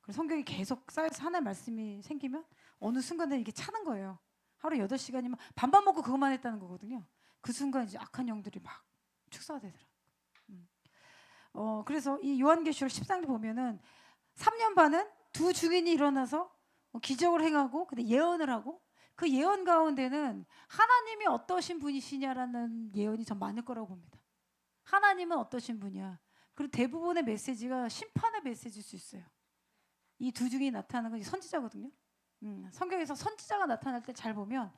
그리고 성경이 계속 쌓여서 하나의 말씀이 생기면 어느 순간에 이게 차는 거예요. 하루 8시간이면 밥만 먹고 그것만 했다는 거거든요. 그 순간 이제 악한 영들이 막 축소가 되더라고요. 그래서 이 요한계시록 10장에 보면은 3년 반은 두 증인이 일어나서 기적을 행하고 근데 예언을 하고 그 예언 가운데는 하나님이 어떠신 분이시냐라는 예언이 전 많을 거라고 봅니다. 하나님은 어떠신 분이야. 그리고 대부분의 메시지가 심판의 메시지일 수 있어요. 이 두 증인이 나타나는 건 선지자거든요. 성경에서 선지자가 나타날 때 잘 보면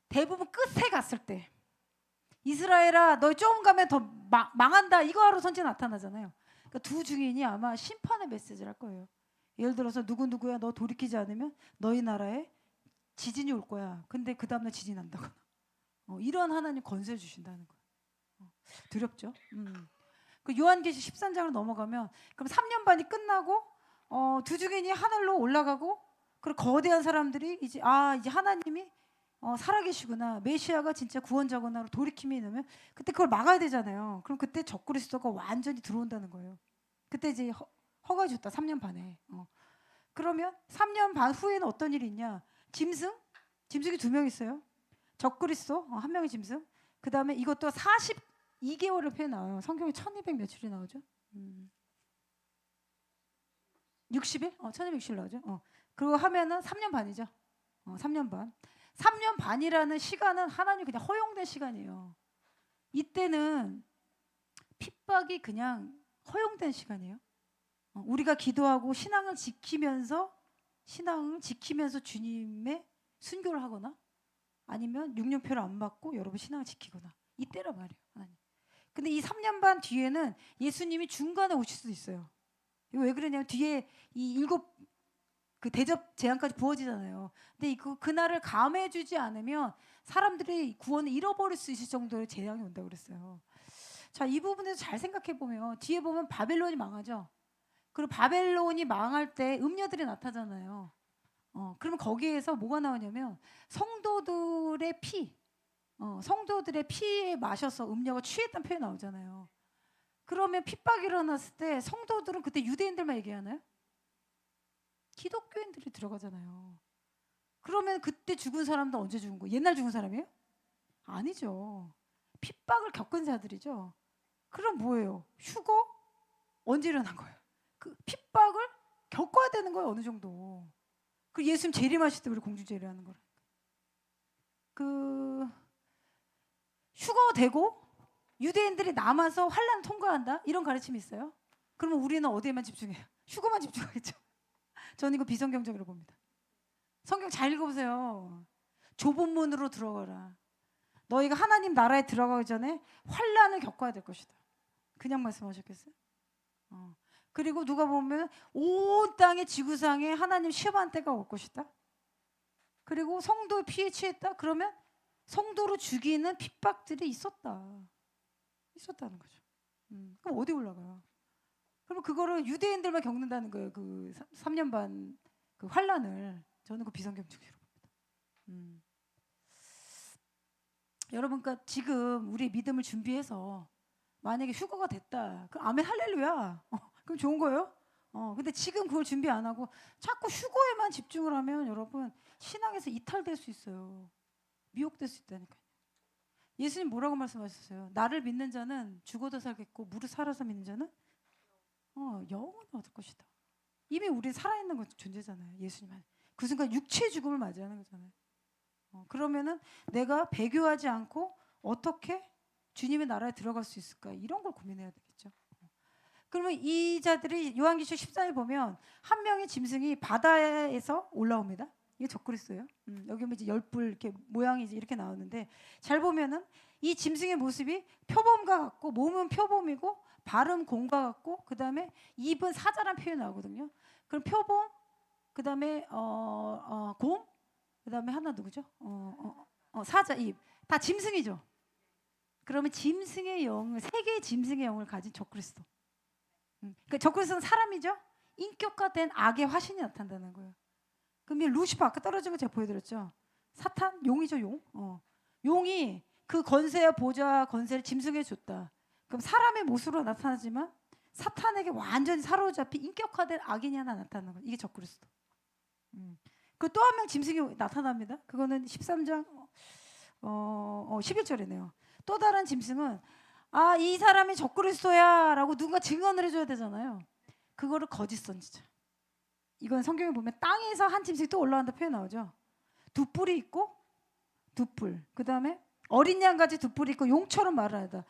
대부분 끝에 갔을 때 이스라엘아 너 조금 가면 더 망한다 이거 하러 선지 나타나잖아요. 그러니까 두 증인이 아마 심판의 메시지를 할 거예요. 예를 들어서 누구누구야 너 돌이키지 않으면 너희 나라에 지진이 올 거야. 근데 그 다음날 지진이 난다거나 이런 하나님 권세 주신다는 거예요. 두렵죠. 그 요한계시 13장으로 넘어가면 그럼 3년 반이 끝나고 두 증인이 하늘로 올라가고 그리고 거대한 사람들이 이제 이제 하나님이 살아계시구나. 메시아가 진짜 구원자구나. 돌이킴이 있으면 그때 그걸 막아야 되잖아요. 그럼 그때 적그리스도가 완전히 들어온다는 거예요. 그때 이제 허가 줬다. 3년 반에. 그러면 3년 반 후에는 어떤 일이 있냐? 짐승이 2명 있어요. 적그리스도 1명이 짐승. 그 다음에 이것도 42개월을 표현 나와요. 성경에 1200 며칠이 나오죠. 60일? 1260일 나오죠. 그리고 하면은 3년 반이죠. 3년 반. 3년 반이라는 시간은 하나님 그냥 허용된 시간이에요. 이때는 핍박이 그냥 허용된 시간이에요. 우리가 기도하고 신앙을 지키면서 주님의 순교를 하거나 아니면 육륜표를 안 받고 여러분 신앙을 지키거나 이때란 말이에요. 하나님. 근데 이 3년 반 뒤에는 예수님이 중간에 오실 수도 있어요. 이거 왜 그러냐면 뒤에 이 7 대접 제한까지 부어지잖아요. 근데 그날을 감해주지 않으면 사람들이 구원을 잃어버릴 수 있을 정도의 재앙이 온다고 그랬어요. 자, 이 부분에서 잘 생각해 보면 뒤에 보면 바벨론이 망하죠. 그리고 바벨론이 망할 때 음녀들이 나타나잖아요. 그러면 거기에서 뭐가 나오냐면 성도들의 피에 마셔서 음녀가 취했다는 표현이 나오잖아요. 그러면 핍박이 일어났을 때 성도들은 그때 유대인들만 얘기하나요? 기독교인들이 들어가잖아요. 그러면 그때 죽은 사람도 언제 죽은 거예요? 옛날 죽은 사람이에요? 아니죠. 핍박을 겪은 자들이죠. 그럼 뭐예요? 휴거? 언제 일어난 거예요? 그 핍박을 겪어야 되는 거예요. 어느 정도. 그 예수님 재림하실 때 우리 공중 재림하는 거라니까. 그 휴거 되고 유대인들이 남아서 환란 통과한다? 이런 가르침이 있어요. 그러면 우리는 어디에만 집중해요? 휴거만 집중하겠죠. 저는 이거 비성경적으로 봅니다. 성경 잘 읽어보세요. 좁은 문으로 들어가라. 너희가 하나님 나라에 들어가기 전에 환란을 겪어야 될 것이다. 그냥 말씀하셨겠어요? 그리고 누가 보면 온 땅의 지구상에 하나님 시험한 때가 올 것이다. 그리고 성도의 피에 취했다. 그러면 성도를 죽이는 핍박들이 있었다는 거죠. 그럼 어디 올라가요? 그럼 그거를 유대인들만 겪는다는 거예요. 그 3년 반 그 환란을. 저는 그 비성경적으로 봅니다. 여러분, 그러니까 지금 우리 믿음을 준비해서 만약에 휴거가 됐다. 그럼 아멘 할렐루야. 그럼 좋은 거예요. 근데 지금 그걸 준비 안 하고 자꾸 휴거에만 집중을 하면 여러분 신앙에서 이탈될 수 있어요. 미혹될 수 있다니까요. 예수님 뭐라고 말씀하셨어요? 나를 믿는 자는 죽어도 살겠고 무릇 살아서 믿는 자는 영원을 얻을 것이다. 이미 우리 살아있는 건 존재잖아요. 예수님 안에. 그 순간 육체의 죽음을 맞이하는 거잖아요. 그러면은 내가 배교하지 않고 어떻게 주님의 나라에 들어갈 수 있을까? 이런 걸 고민해야 되겠죠. 그러면 이 자들이 요한계시록 14에 보면 한 명의 짐승이 바다에서 올라옵니다. 이게 적그리스도예요. 여기 이제 열불 이렇게 모양이 이제 이렇게 나오는데 잘 보면은 이 짐승의 모습이 표범과 같고 몸은 표범이고 발은 곰과 같고 그 다음에 입은 사자란 표현이 나오거든요. 그럼 표범, 그 다음에 곰, 그 다음에 하나 누구죠? 사자, 입. 다 짐승이죠. 그러면 짐승의 영을, 세 개의 짐승의 영을 가진 적그리스도. 그러니까 적그리스도는 사람이죠. 인격화된 악의 화신이 나타난다는 거예요. 그러면 루시퍼 아까 떨어진 거 제가 보여드렸죠. 사탄, 용이죠, 용. 용이 그 권세와 보좌 권세를 짐승에게 줬다. 그럼 사람의 모습으로 나타나지만 사탄에게 완전히 사로잡힌 인격화된 악인이 하나 나타나는 거예요. 이게 적그리스도. 그 또 한 명 짐승이 나타납니다. 그거는 13장 11절이네요. 또 다른 짐승은 이 사람이 적그리스도야라고 누군가 증언을 해줘야 되잖아요. 그거를 거짓 선지자. 이건 성경에 보면 땅에서 한 짐승이 또 올라간다 표현 나오죠. 두 뿔이 있고 두 뿔. 그 다음에 어린 양같이 두 뿔이 있고 용처럼 말을 하다.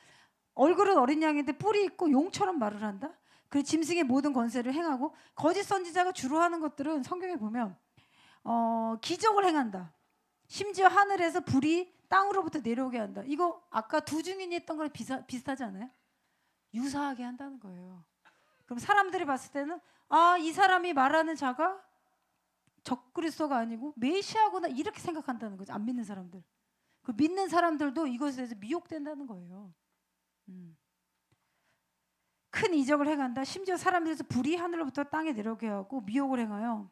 얼굴은 어린 양인데 뿔이 있고 용처럼 말을 한다. 그 짐승의 모든 권세를 행하고 거짓 선지자가 주로 하는 것들은 성경에 보면 기적을 행한다. 심지어 하늘에서 불이 땅으로부터 내려오게 한다. 이거 아까 두 증인이 했던 거랑 비슷하지 않아요? 유사하게 한다는 거예요. 그럼 사람들이 봤을 때는 이 사람이 말하는 자가 적그리스도가 아니고 메시아구나 이렇게 생각한다는 거죠. 안 믿는 사람들. 그 믿는 사람들도 이것에 대해서 미혹된다는 거예요. 큰 이적을 행한다. 심지어 사람들에서 불이 하늘로부터 땅에 내려오게 하고 미혹을 행하여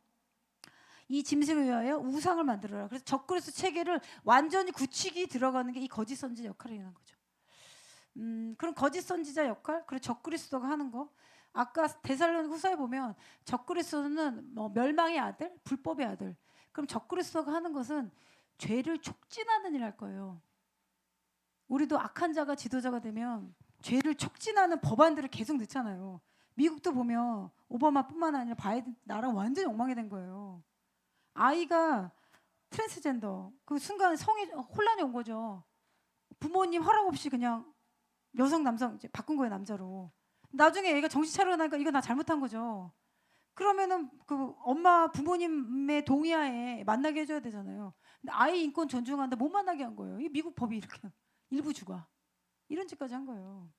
이 짐승을 위하여 우상을 만들어라. 그래서 적그리스도 체계를 완전히 굳히기 들어가는 게 이 거짓 선지자 역할이 있는 거죠. 그럼 거짓 선지자 역할, 그리고 적그리스도가 하는 거. 아까 데살로니가후서에 보면 적그리스도는 멸망의 아들, 불법의 아들. 그럼 적그리스도가 하는 것은 죄를 촉진하는 일 할 거예요. 우리도 악한 자가 지도자가 되면 죄를 촉진하는 법안들을 계속 넣잖아요. 미국도 보면 오바마뿐만 아니라 바이든 나라가 완전히 엉망이 된 거예요. 아이가 트랜스젠더 그 순간 성에 혼란이 온 거죠. 부모님 허락 없이 그냥 여성 남성 이제 바꾼 거예요, 남자로. 나중에 애가 정신 차리고 나니까 이거 나 잘못한 거죠. 그러면은 그 엄마 부모님의 동의하에 만나게 해줘야 되잖아요. 근데 아이 인권 존중하는데 못 만나게 한 거예요. 이 미국 법이 이렇게 일부 주가 이런 짓까지 한 거예요.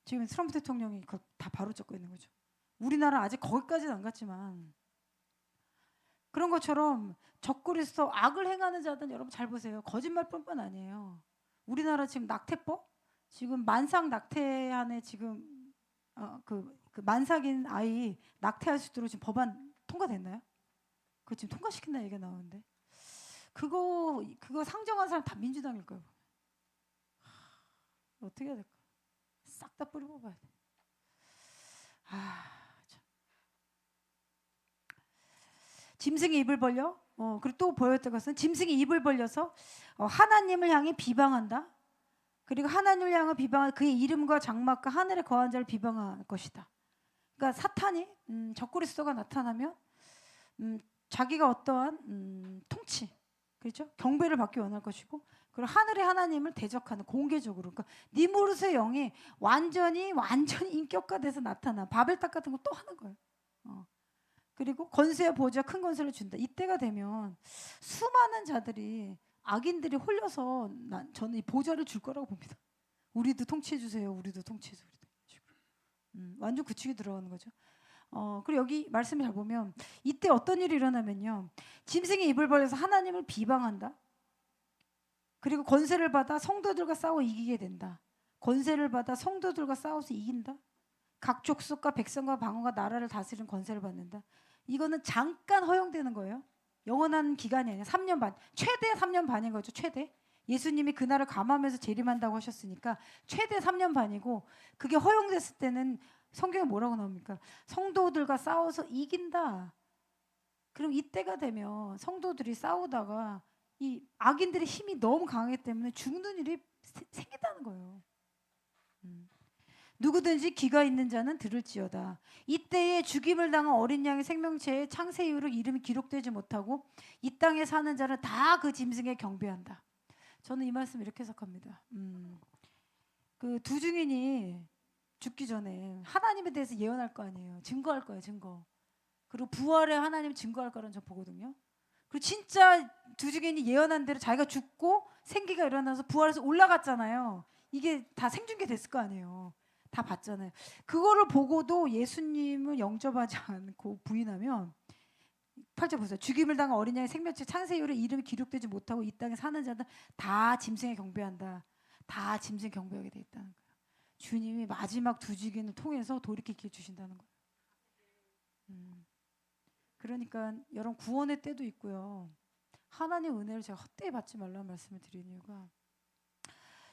지금 트럼프 대통령이 그거 다 바로잡고 있는 거죠. 우리나라 아직 거기까지는 안 갔지만 그런 것처럼 적그리스도 악을 행하는 자들은 여러분 잘 보세요. 거짓말뿐만 아니에요. 우리나라 지금 낙태법 지금 만삭 낙태안에 지금 그 만삭인 아이 낙태할 수 있도록 지금 법안 통과됐나요? 그거 지금 통과시킨다 얘기가 나오는데 그거 상정한 사람 다 민주당일 거예요. 어떻게 해야 될까? 싹 다 뿌리 뽑아야 돼. 참. 짐승이 입을 벌려 그리고 또 보였던 것은 짐승이 입을 벌려서 하나님을 향해 비방한다. 그리고 하나님을 향해 비방한 그의 이름과 장막과 하늘에 거한 자를 비방할 것이다. 그러니까 사탄이 적그리스도가 나타나면 자기가 어떠한 통치, 그렇죠? 경배를 받기 원할 것이고, 그리고 하늘의 하나님을 대적하는 공개적으로, 그러니까 니무르스의 영이 완전히 인격화돼서 나타나. 바벨탑 같은 거 또 하는 거예요. 그리고 권세와 보좌 큰 권세를 준다. 이때가 되면 수많은 자들이 악인들이 홀려서 저는 이 보좌를 줄 거라고 봅니다. 우리도 통치해 주세요. 우리도 통치해 주세요. 완전 구축이 들어가는 거죠. 그리고 여기 말씀을 잘 보면 이때 어떤 일이 일어나면요. 짐승이 입을 벌려서 하나님을 비방한다. 그리고 권세를 받아 성도들과 싸워 이기게 된다. 권세를 받아 성도들과 싸워서 이긴다. 각 족속과 백성과 방언과 나라를 다스리는 권세를 받는다. 이거는 잠깐 허용되는 거예요. 영원한 기간이 아니라 3년 반. 최대 3년 반인 거죠. 최대. 예수님이 그날을 감하면서 재림한다고 하셨으니까 최대 3년 반이고 그게 허용됐을 때는 성경에 뭐라고 나옵니까? 성도들과 싸워서 이긴다. 그럼 이때가 되면 성도들이 싸우다가 이 악인들의 힘이 너무 강하기 때문에 죽는 일이 생긴다는 거예요. 누구든지 귀가 있는 자는 들을지어다. 이때에 죽임을 당한 어린 양의 생명체의 창세 이후로 이름이 기록되지 못하고 이 땅에 사는 자는 다 그 짐승에 경배한다. 저는 이 말씀 이렇게 해석합니다. 그 두 증인이 죽기 전에 하나님에 대해서 예언할 거 아니에요. 증거할 거예요, 증거. 그리고 부활에 하나님 증거할 거라는 저 보거든요. 그리고 진짜 두 증인이 예언한 대로 자기가 죽고 생기가 일어나서 부활해서 올라갔잖아요. 이게 다 생중계 됐을 거 아니에요. 다 봤잖아요. 그거를 보고도 예수님을 영접하지 않고 부인하면 8절 보세요. 죽임을 당한 어린 양의 생명체 창세 이후로 이름이 기록되지 못하고 이 땅에 사는 자들 다 짐승에 경배한다. 다 짐승에 경배하게 돼 있다는 거예요. 주님이 마지막 두 증인을 통해서 돌이킬 기회 주신다는 거예요. 그러니까 여러분 구원의 때도 있고요. 하나님의 은혜를 제가 헛되이 받지 말라는 말씀을 드리는 이유가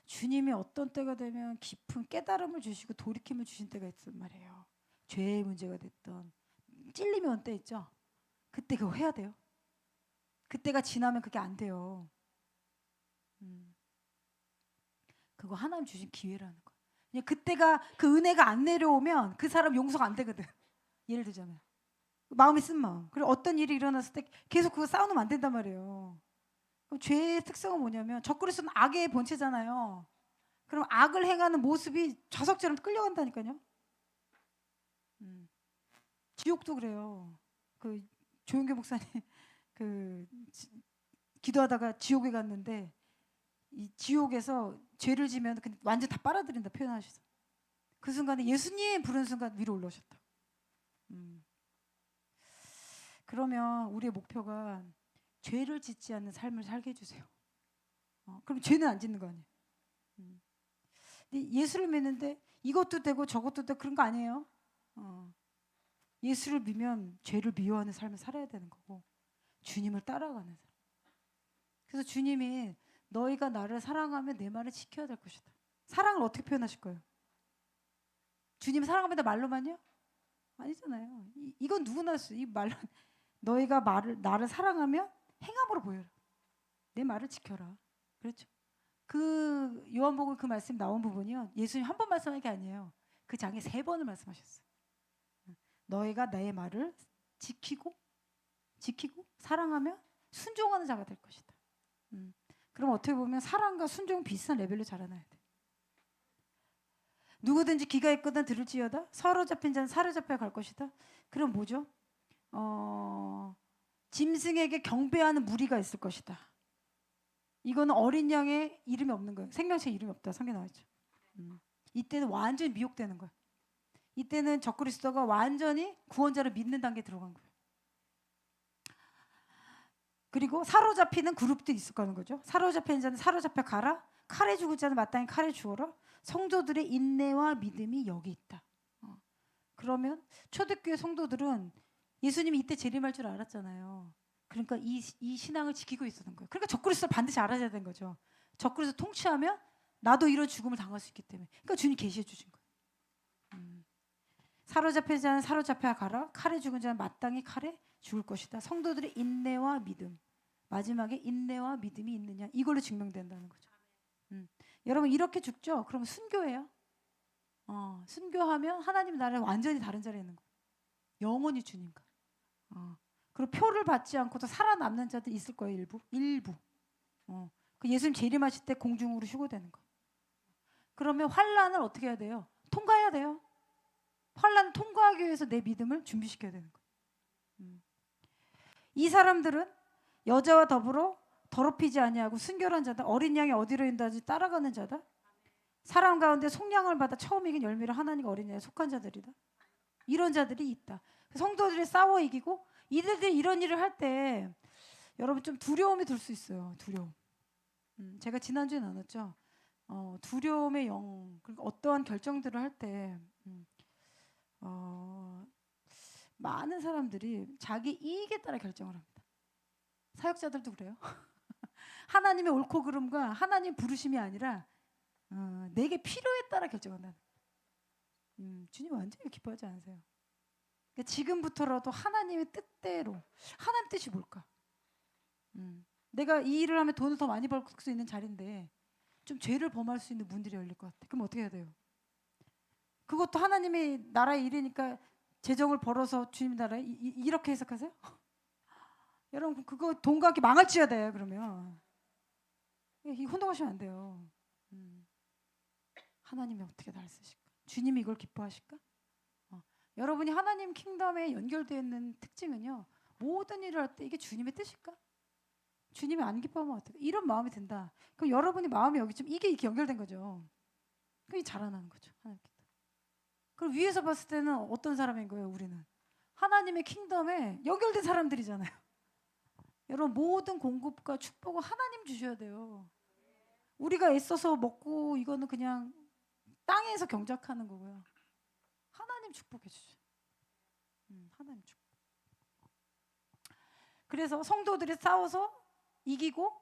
주님이 어떤 때가 되면 깊은 깨달음을 주시고 돌이킴을 주신 때가 있단 말이에요. 죄의 문제가 됐던 찔림이 온 때 있죠. 그때 그거 해야 돼요. 그때가 지나면 그게 안 돼요. 그거 하나님 주신 기회라는 거예요. 그냥 그때가 그 은혜가 안 내려오면 그 사람 용서가 안 되거든. 예를 들자면 마음이 쓴 마음. 그리고 어떤 일이 일어났을 때 계속 그거 쌓아놓으면 안 된단 말이에요. 그럼 죄의 특성은 뭐냐면 적그리스도는 악의 본체잖아요. 그럼 악을 행하는 모습이 자석처럼 끌려간다니까요. 지옥도 그래요. 그 조용계 목사님 그 기도하다가 지옥에 갔는데 이 지옥에서 죄를 지면 완전 다 빨아들인다 표현하셔서 그 순간에 예수님 부르는 순간 위로 올라오셨다. 그러면 우리의 목표가 죄를 짓지 않는 삶을 살게 해주세요. 그럼 죄는 안 짓는 거 아니에요. 근데 예수를 믿는데 이것도 되고 저것도 되고 그런 거 아니에요. 예수를 믿으면 죄를 미워하는 삶을 살아야 되는 거고 주님을 따라가는 삶. 그래서 주님이 너희가 나를 사랑하면 내 말을 지켜야 될 것이다. 사랑을 어떻게 표현하실 거예요? 주님 사랑합니다 말로만요? 아니잖아요. 이건 누구나 할수 이 말로 너희가 나를 사랑하면 행함으로 보여라. 내 말을 지켜라. 그렇죠? 그 요한복음 그 말씀 나온 부분이요. 예수님 한 번 말씀한 게 아니에요. 그 장에 3번을 말씀하셨어요. 너희가 내 말을 지키고 사랑하며 순종하는 자가 될 것이다. 그럼 어떻게 보면 사랑과 순종 비슷한 레벨로 자라나야 돼. 누구든지 귀가 있거든 들을지어다. 사로잡힌 자는 사로잡혀 갈 것이다. 그럼 뭐죠? 짐승에게 경배하는 무리가 있을 것이다. 이거는 어린 양의 이름이 없는 거예요. 생명체 이름이 없다. 성경에 나와있죠. 이때는 완전히 미혹되는 거예요. 이때는 적그리스도가 완전히 구원자를 믿는 단계에 들어간 거예요. 그리고 사로잡히는 그룹도 있을 거는 거죠. 사로잡힌 자는 사로잡혀 가라. 칼에 죽을 자는 마땅히 칼에 죽어라. 성도들의 인내와 믿음이 여기 있다. 그러면 초대교회 성도들은 예수님이 이때 재림할 줄 알았잖아요. 그러니까 이 신앙을 지키고 있었던 거예요. 그러니까 적그리스도를 반드시 알아야 되는 거죠. 적그리스도 통치하면 나도 이런 죽음을 당할 수 있기 때문에. 그러니까 주님 계시해 주신 거예요. 사로잡힌 자는 사로잡혀 가라. 칼에 죽은 자는 마땅히 칼에 죽을 것이다. 성도들의 인내와 믿음. 마지막에 인내와 믿음이 있느냐. 이걸로 증명된다는 거죠. 여러분 이렇게 죽죠? 그러면 순교해요. 순교하면 하나님 나라에 완전히 다른 자리에 있는 거예요. 영원히 주님과. 그리고 표를 받지 않고도 살아남는 자들 있을 거예요. 일부. 그 예수님 재림하실 때 공중으로 휴거되는 거예요. 그러면 환란을 어떻게 해야 돼요? 통과해야 돼요. 환란 통과하기 위해서 내 믿음을 준비시켜야 되는 거예요. 이 사람들은 여자와 더불어 더럽히지 아니하고 순결한 자다. 어린 양이 어디로 인도하지 따라가는 자다. 사람 가운데 속량을 받아 처음 이긴 열매를 하나님과 어린 양에 속한 자들이다. 이런 자들이 있다. 성도들이 싸워 이기고 이들이 이런 일을 할 때 여러분 좀 두려움이 들 수 있어요. 두려움. 제가 지난주에 나눴죠. 두려움의 영. 그러니까 어떠한 결정들을 할 때 많은 사람들이 자기 이익에 따라 결정을 합니다. 사역자들도 그래요. 하나님의 옳고 그름과 하나님 부르심이 아니라 내게 필요에 따라 결정한다는. 주님 완전히 기뻐하지 않으세요? 그러니까 지금부터라도 하나님의 뜻대로. 하나님 뜻이 뭘까? 내가 이 일을 하면 돈을 더 많이 벌 수 있는 자리인데 좀 죄를 범할 수 있는 문들이 열릴 것 같아. 그럼 어떻게 해야 돼요? 그것도 하나님의 나라의 일이니까 재정을 벌어서 주님 나라에 이렇게 해석하세요? 여러분 그거 돈과 함께 망할지어야 돼요. 그러면 이 혼동하시면 안 돼요. 하나님이 어떻게 나를 쓰실까? 주님이 이걸 기뻐하실까? 여러분이 하나님 킹덤에 연결되어 있는 특징은요. 모든 일을 할 때 이게 주님의 뜻일까? 주님이 안 기뻐하면 어떡해? 이런 마음이 든다. 그럼 여러분이 마음이 여기쯤 이게 연결된 거죠. 그게 자라나는 거죠. 하나님께. 그럼 위에서 봤을 때는 어떤 사람인 거예요? 우리는 하나님의 킹덤에 연결된 사람들이잖아요. 여러분 모든 공급과 축복을 하나님 주셔야 돼요. 우리가 애써서 먹고 이거는 그냥 땅에서 경작하는 거고요. 하나님 축복해 주죠. 하나님 축복. 그래서 성도들이 싸워서 이기고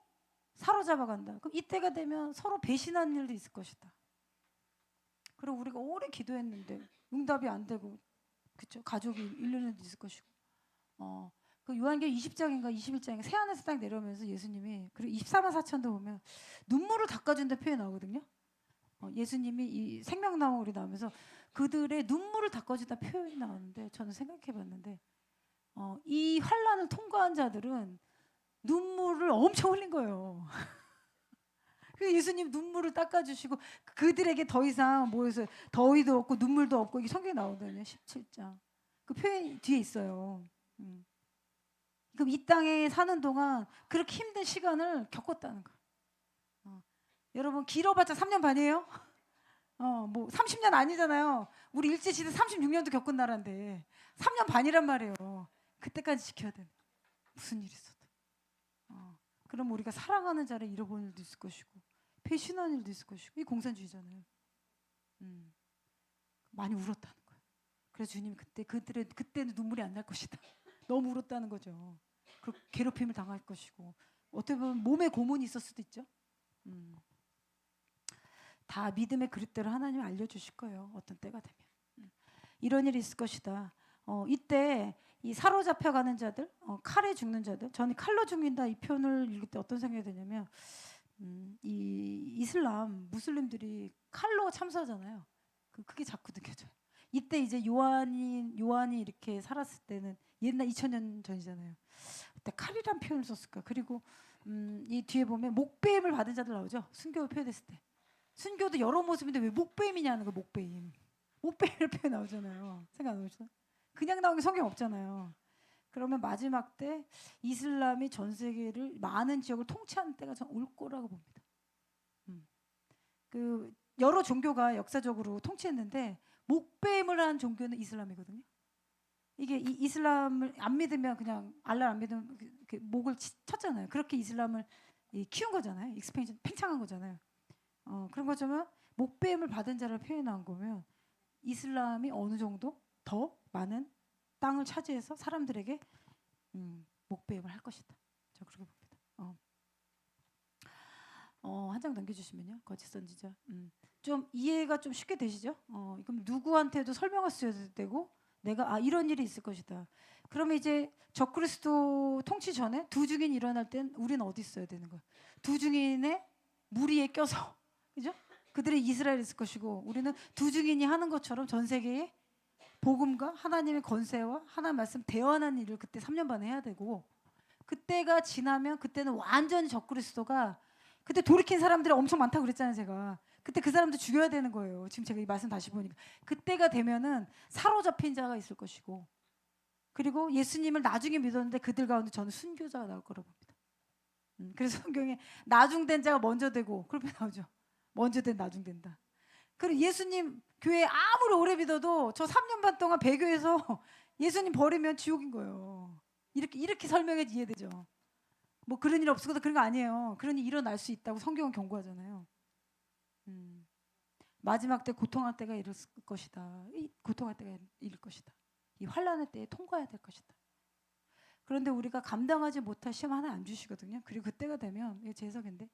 사로잡아 간다. 그럼 이때가 되면 서로 배신하는 일도 있을 것이다. 그리고 우리가 오래 기도했는데 응답이 안 되고, 그렇죠? 가족이 잃는 일도 있을 것이고. 그 요한계시록 20장인가 21장인가 새하늘에서 딱 내려오면서 예수님이, 그리고 24만 4천도 보면 눈물을 닦아준다 표현 나오거든요. 예수님이 이 생명나무로 나오면서 그들의 눈물을 닦아준다 표현이 나오는데, 저는 생각해봤는데 이 환란을 통과한 자들은 눈물을 엄청 흘린 거예요. 그 예수님 눈물을 닦아주시고 그들에게 더 이상 뭐해서 더위도 없고 눈물도 없고, 이게 성경에 나오거든요. 17장 그 표현이 뒤에 있어요. 그럼 이 땅에 사는 동안 그렇게 힘든 시간을 겪었다는 거예요. 여러분 길어봤자 3년 반이에요? 뭐 30년 아니잖아요. 우리 일제시대 36년도 겪은 나라인데 3년 반이란 말이에요. 그때까지 지켜야 돼. 무슨 일이 있어도. 그럼 우리가 사랑하는 자를 잃어버릴 일도 있을 것이고 배신하는 일도 있을 것이고, 이 공산주의잖아요. 많이 울었다는 거예요. 그래서 주님이 그때는 눈물이 안 날 것이다. 너무 울었다는 거죠. 그 괴롭힘을 당할 것이고, 어떻게 보면 몸에 고문이 있을 수도 있죠. 다 믿음의 그릇대로 하나님이 알려주실 거예요. 어떤 때가 되면 이런 일이 있을 것이다. 이때 이 사로잡혀가는 자들, 칼에 죽는 자들. 저는 칼로 죽는다 이 표현을 읽을 때 어떤 생각이 드냐면, 이 이슬람 무슬림들이 칼로 참수하잖아요. 그게 자꾸 느껴져요. 이때 이제 요한이 이렇게 살았을 때는 옛날 2000년 전이잖아요. 그때 칼이란 표현을 썼을까? 그리고 이 뒤에 보면 목배임을 받은 자들 나오죠. 순교 표현했을 때. 순교도 여러 모습인데 왜 목배임이냐는 거. 목배임. 목배임을 표현 나오잖아요. 생각 안 나오시죠? 그냥 나온 게 성경 없잖아요. 그러면 마지막 때 이슬람이 전 세계를 많은 지역을 통치하는 때가 전 올 거라고 봅니다. 그 여러 종교가 역사적으로 통치했는데 목배임을 한 종교는 이슬람이거든요. 이게 이슬람을 안 믿으면 그냥 알라를 안 믿으면 목을 쳤잖아요. 그렇게 이슬람을 키운 거잖아요. 익스펜션 팽창한 거잖아요. 그런 것처럼 목배임을 받은 자를 표현한 거면 이슬람이 어느 정도 더 많은 땅을 차지해서 사람들에게 목배임을 할 것이다. 저 그렇게 봅니다. 한 장 넘겨주시면요. 거짓 선지자. 좀 이해가 좀 쉽게 되시죠? 그럼 누구한테도 설명할 수 있어야 되고 내가 이런 일이 있을 것이다. 그러면 이제 적그리스도 통치 전에 두 증인 일어날 땐 우리는 어디 있어야 되는 거야? 두 증인의 무리에 껴서 그죠? 그들이 이스라엘에 있을 것이고 우리는 두 증인이 하는 것처럼 전 세계에 복음과 하나님의 권세와 하나님 말씀 대언하는 일을 그때 3년 반에 해야 되고 그때가 지나면 그때는 완전히 적그리스도가 그때 돌이킨 사람들이 엄청 많다고 그랬잖아요 제가. 그때 그 사람들 죽여야 되는 거예요. 지금 제가 이 말씀 다시 보니까 그때가 되면은 사로잡힌 자가 있을 것이고 그리고 예수님을 나중에 믿었는데 그들 가운데 저는 순교자가 나올 거라고 봅니다. 그래서 성경에 나중된 자가 먼저 되고 그렇게 나오죠. 먼저 된 나중된다. 그리고 예수님 교회 아무리 오래 믿어도 저 3년 반 동안 배교해서 예수님 버리면 지옥인 거예요. 이렇게 설명해 이해되죠. 뭐 그런 일 없어도 그런 거 아니에요. 그런 일 일어날 수 있다고 성경은 경고하잖아요. 마지막 때 고통할 때가 이를 것이다. 고통할 때가 이를 것이다. 이 환란의 때에 통과해야 될 것이다. 그런데 우리가 감당하지 못할 시험 하나 안 주시거든요. 그리고 그때가 되면 이게 제 해석인데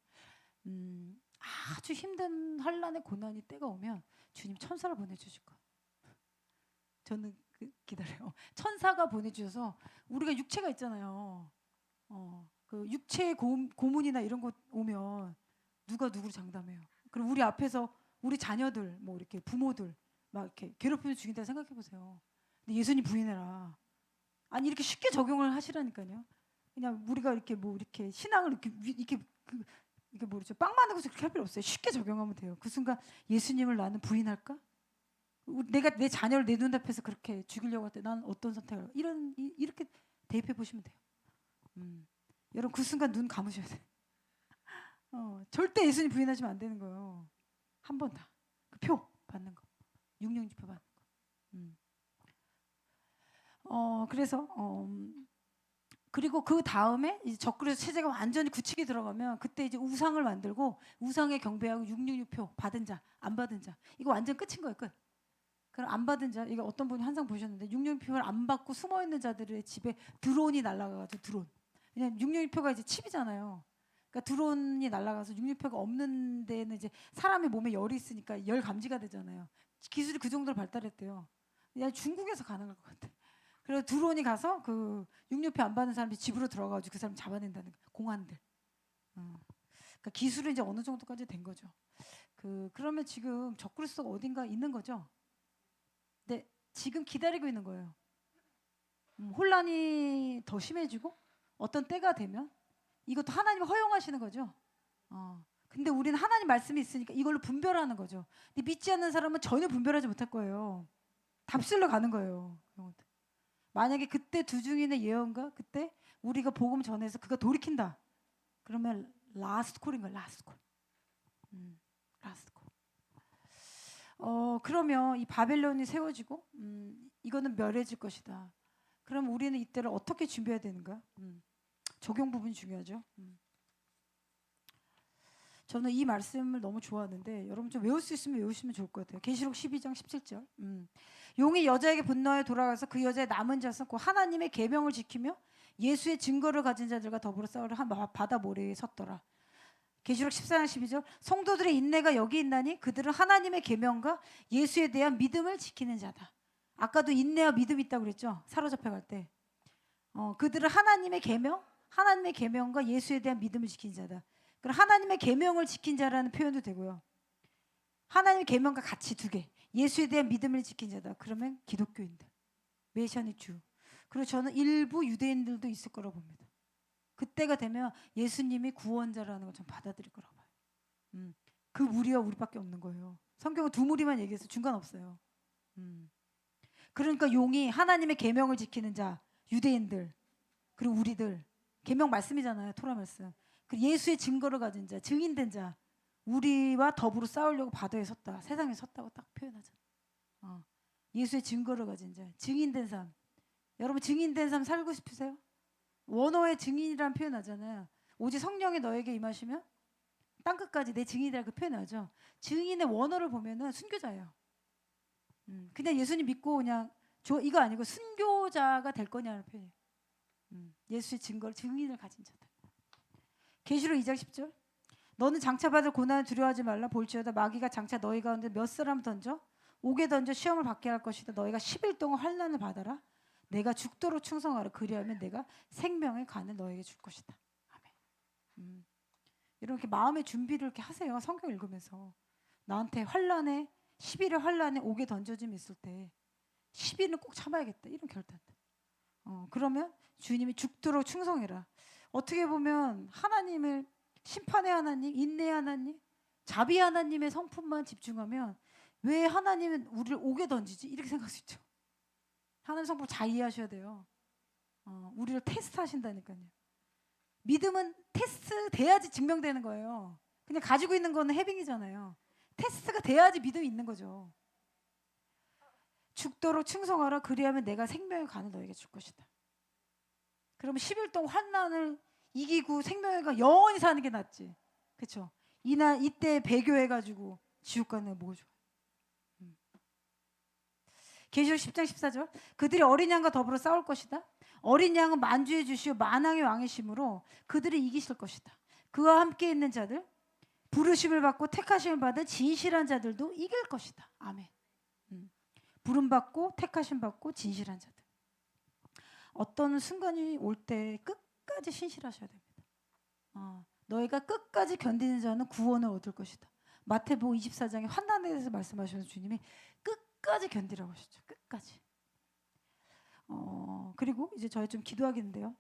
아주 힘든 환란의 고난이 때가 오면 주님 천사를 보내주실 거예요. 저는 기다려요. 천사가 보내주셔서 우리가 육체가 있잖아요. 그 육체의 고문이나 이런 거 오면 누가 누구를 장담해요. 그럼 우리 앞에서 우리 자녀들 뭐 이렇게 부모들 막 이렇게 괴롭히면 죽인다 생각해 보세요. 근데 예수님 부인해라. 아니 이렇게 쉽게 적용을 하시라니까요. 그냥 우리가 이렇게 뭐 이렇게 신앙을 이렇게 이게 뭐죠? 빵 만들고서 그렇게 할 필요 없어요. 쉽게 적용하면 돼요. 그 순간 예수님을 나는 부인할까? 내가 내 자녀를 내 눈앞에서 그렇게 죽이려고 할 때 난 어떤 선택을 이렇게 대입해 보시면 돼요. 여러분 그 순간 눈 감으셔야 돼요. 절대 예수님 부인하시면 안 되는 거예요. 한 번 다. 그 표 받는 거. 666표 받는 거. 그래서 그리고 그 다음에 이제 적그리스도 체제가 완전히 굳히게 들어가면 그때 이제 우상을 만들고 우상에 경배하고 666표 받은 자, 안 받은 자. 이거 완전 끝인 거예요, 끝. 그럼 안 받은 자, 이거 어떤 분이 한상 보셨는데 666표를 안 받고 숨어 있는 자들의 집에 드론이 날아가가지고 드론. 왜냐면 666표가 이제 칩이잖아요. 그러니까 드론이 날아가서 666표가 없는 데는 이제 사람의 몸에 열이 있으니까 열 감지가 되잖아요. 기술이 그 정도로 발달했대요. 그냥 중국에서 가능할 것 같아. 그래서 드론이 가서 그 666표 안 받는 사람이 집으로 들어가가지고 그 사람 잡아낸다는 거예요. 공안들. 그러니까 기술은 이제 어느 정도까지 된 거죠. 그러면 지금 적그리스도가 어딘가 있는 거죠. 근데 지금 기다리고 있는 거예요. 혼란이 더 심해지고 어떤 때가 되면 이것도 하나님이 허용하시는 거죠. 근데 우리는 하나님 말씀이 있으니까 이걸로 분별하는 거죠. 근데 믿지 않는 사람은 전혀 분별하지 못할 거예요. 답실로 가는 거예요. 만약에 그때 두 증인의 예언과 그때 우리가 복음 전해서 그가 돌이킨다. 그러면 라스트 콜인 거예요. 라스트 콜. 라스트 콜. 그러면 이 바벨론이 세워지고 이거는 멸해질 것이다. 그럼 우리는 이때를 어떻게 준비해야 되는가? 적용 부분이 중요하죠. 저는 이 말씀을 너무 좋아하는데 여러분 좀 외울 수 있으면 외우시면 좋을 것 같아요. 계시록 12장 17절. 용이 여자에게 분노하여 돌아가서 그 여자의 남은 자손 곧 하나님의 계명을 지키며 예수의 증거를 가진 자들과 더불어 싸우려 한 바다 모래에 섰더라. 계시록 14장 12절. 성도들의 인내가 여기 있나니 그들은 하나님의 계명과 예수에 대한 믿음을 지키는 자다. 아까도 인내와 믿음이 있다고 그랬죠. 사로잡혀 갈 때. 그들은 하나님의 계명, 하나님의 계명과 예수에 대한 믿음을 지키는 자다. 그럼 하나님의 계명을 지킨 자라는 표현도 되고요. 하나님의 계명과 같이 두 개. 예수에 대한 믿음을 지킨 자다. 그러면 기독교인들, 메시아닉 주. 그리고 저는 일부 유대인들도 있을 거라고 봅니다. 그때가 되면 예수님이 구원자라는 걸 좀 받아들일 거라고 봐요. 그 무리가 우리밖에 없는 거예요. 성경은 두 무리만 얘기해서 중간 없어요. 그러니까 용이 하나님의 계명을 지키는 자, 유대인들, 그리고 우리들. 계명 말씀이잖아요. 토라 말씀. 그리고 예수의 증거를 가진 자, 증인된 자, 우리와 더불어 싸우려고 바다에 섰다, 세상에 섰다고 딱 표현하잖아요. 예수의 증거를 가진 자, 증인된 삶. 여러분 증인된 삶 살고 싶으세요? 원어의 증인이라는 표현하잖아요. 오직 성령이 너에게 임하시면 땅끝까지 내 증인이라고 표현하죠. 증인의 원어를 보면은 순교자예요. 그냥 예수님 믿고 그냥 이거 아니고 순교자가 될 거냐는 표현이에요. 예수의 증인을 가진 자들. 계시록 2장 10절. 너는 장차 받을 고난을 두려워하지 말라. 볼지어다 마귀가 장차 너희 가운데 몇 사람 던져 옥에 던져 시험을 받게 할 것이다. 너희가 10일 동안 환난을 받아라. 내가 죽도록 충성하라. 그리하면 내가 생명의 간을 너에게 줄 것이다. 아멘. 이렇게 마음의 준비를 이렇게 하세요. 성경 읽으면서 나한테 환난에 10일의 환난에 옥에 던져짐 있을 때 10일은 꼭 참아야겠다. 이런 결단. 그러면 주님이 죽도록 충성해라. 어떻게 보면 하나님을 심판의 하나님, 인내의 하나님, 자비 하나님의 성품만 집중하면 왜 하나님은 우리를 옥에 던지지? 이렇게 생각할 수 있죠. 하나님 성품 잘 이해하셔야 돼요. 우리를 테스트하신다니까요. 믿음은 테스트 돼야지 증명되는 거예요. 그냥 가지고 있는 거는 해빙이잖아요. 테스트가 돼야지 믿음이 있는 거죠. 죽도록 충성하라. 그리하면 내가 생명의 간을 너에게 줄 것이다. 그러면 10일 동안 환난을 이기고 생명의 간 영원히 사는 게 낫지. 그렇죠? 이때 배교해가지고 지옥 가는 게 뭐가 좋아? 계시록 10장 14절. 그들이 어린 양과 더불어 싸울 것이다. 어린 양은 만주의 주시오 만왕의 왕이심으로 그들을 이기실 것이다. 그와 함께 있는 자들, 부르심을 받고 택하심을 받은 진실한 자들도 이길 것이다. 아멘. 부름 받고 택하심 받고 진실한 자들. 어떤 순간이 올 때 끝까지 신실하셔야 됩니다. 너희가 끝까지 견디는 자는 구원을 얻을 것이다. 마태복음 24장에 환난에 대해서 말씀하셔서 주님이 끝까지 견디라고 하셨죠. 끝까지. 그리고 이제 저희 좀 기도하겠는데요.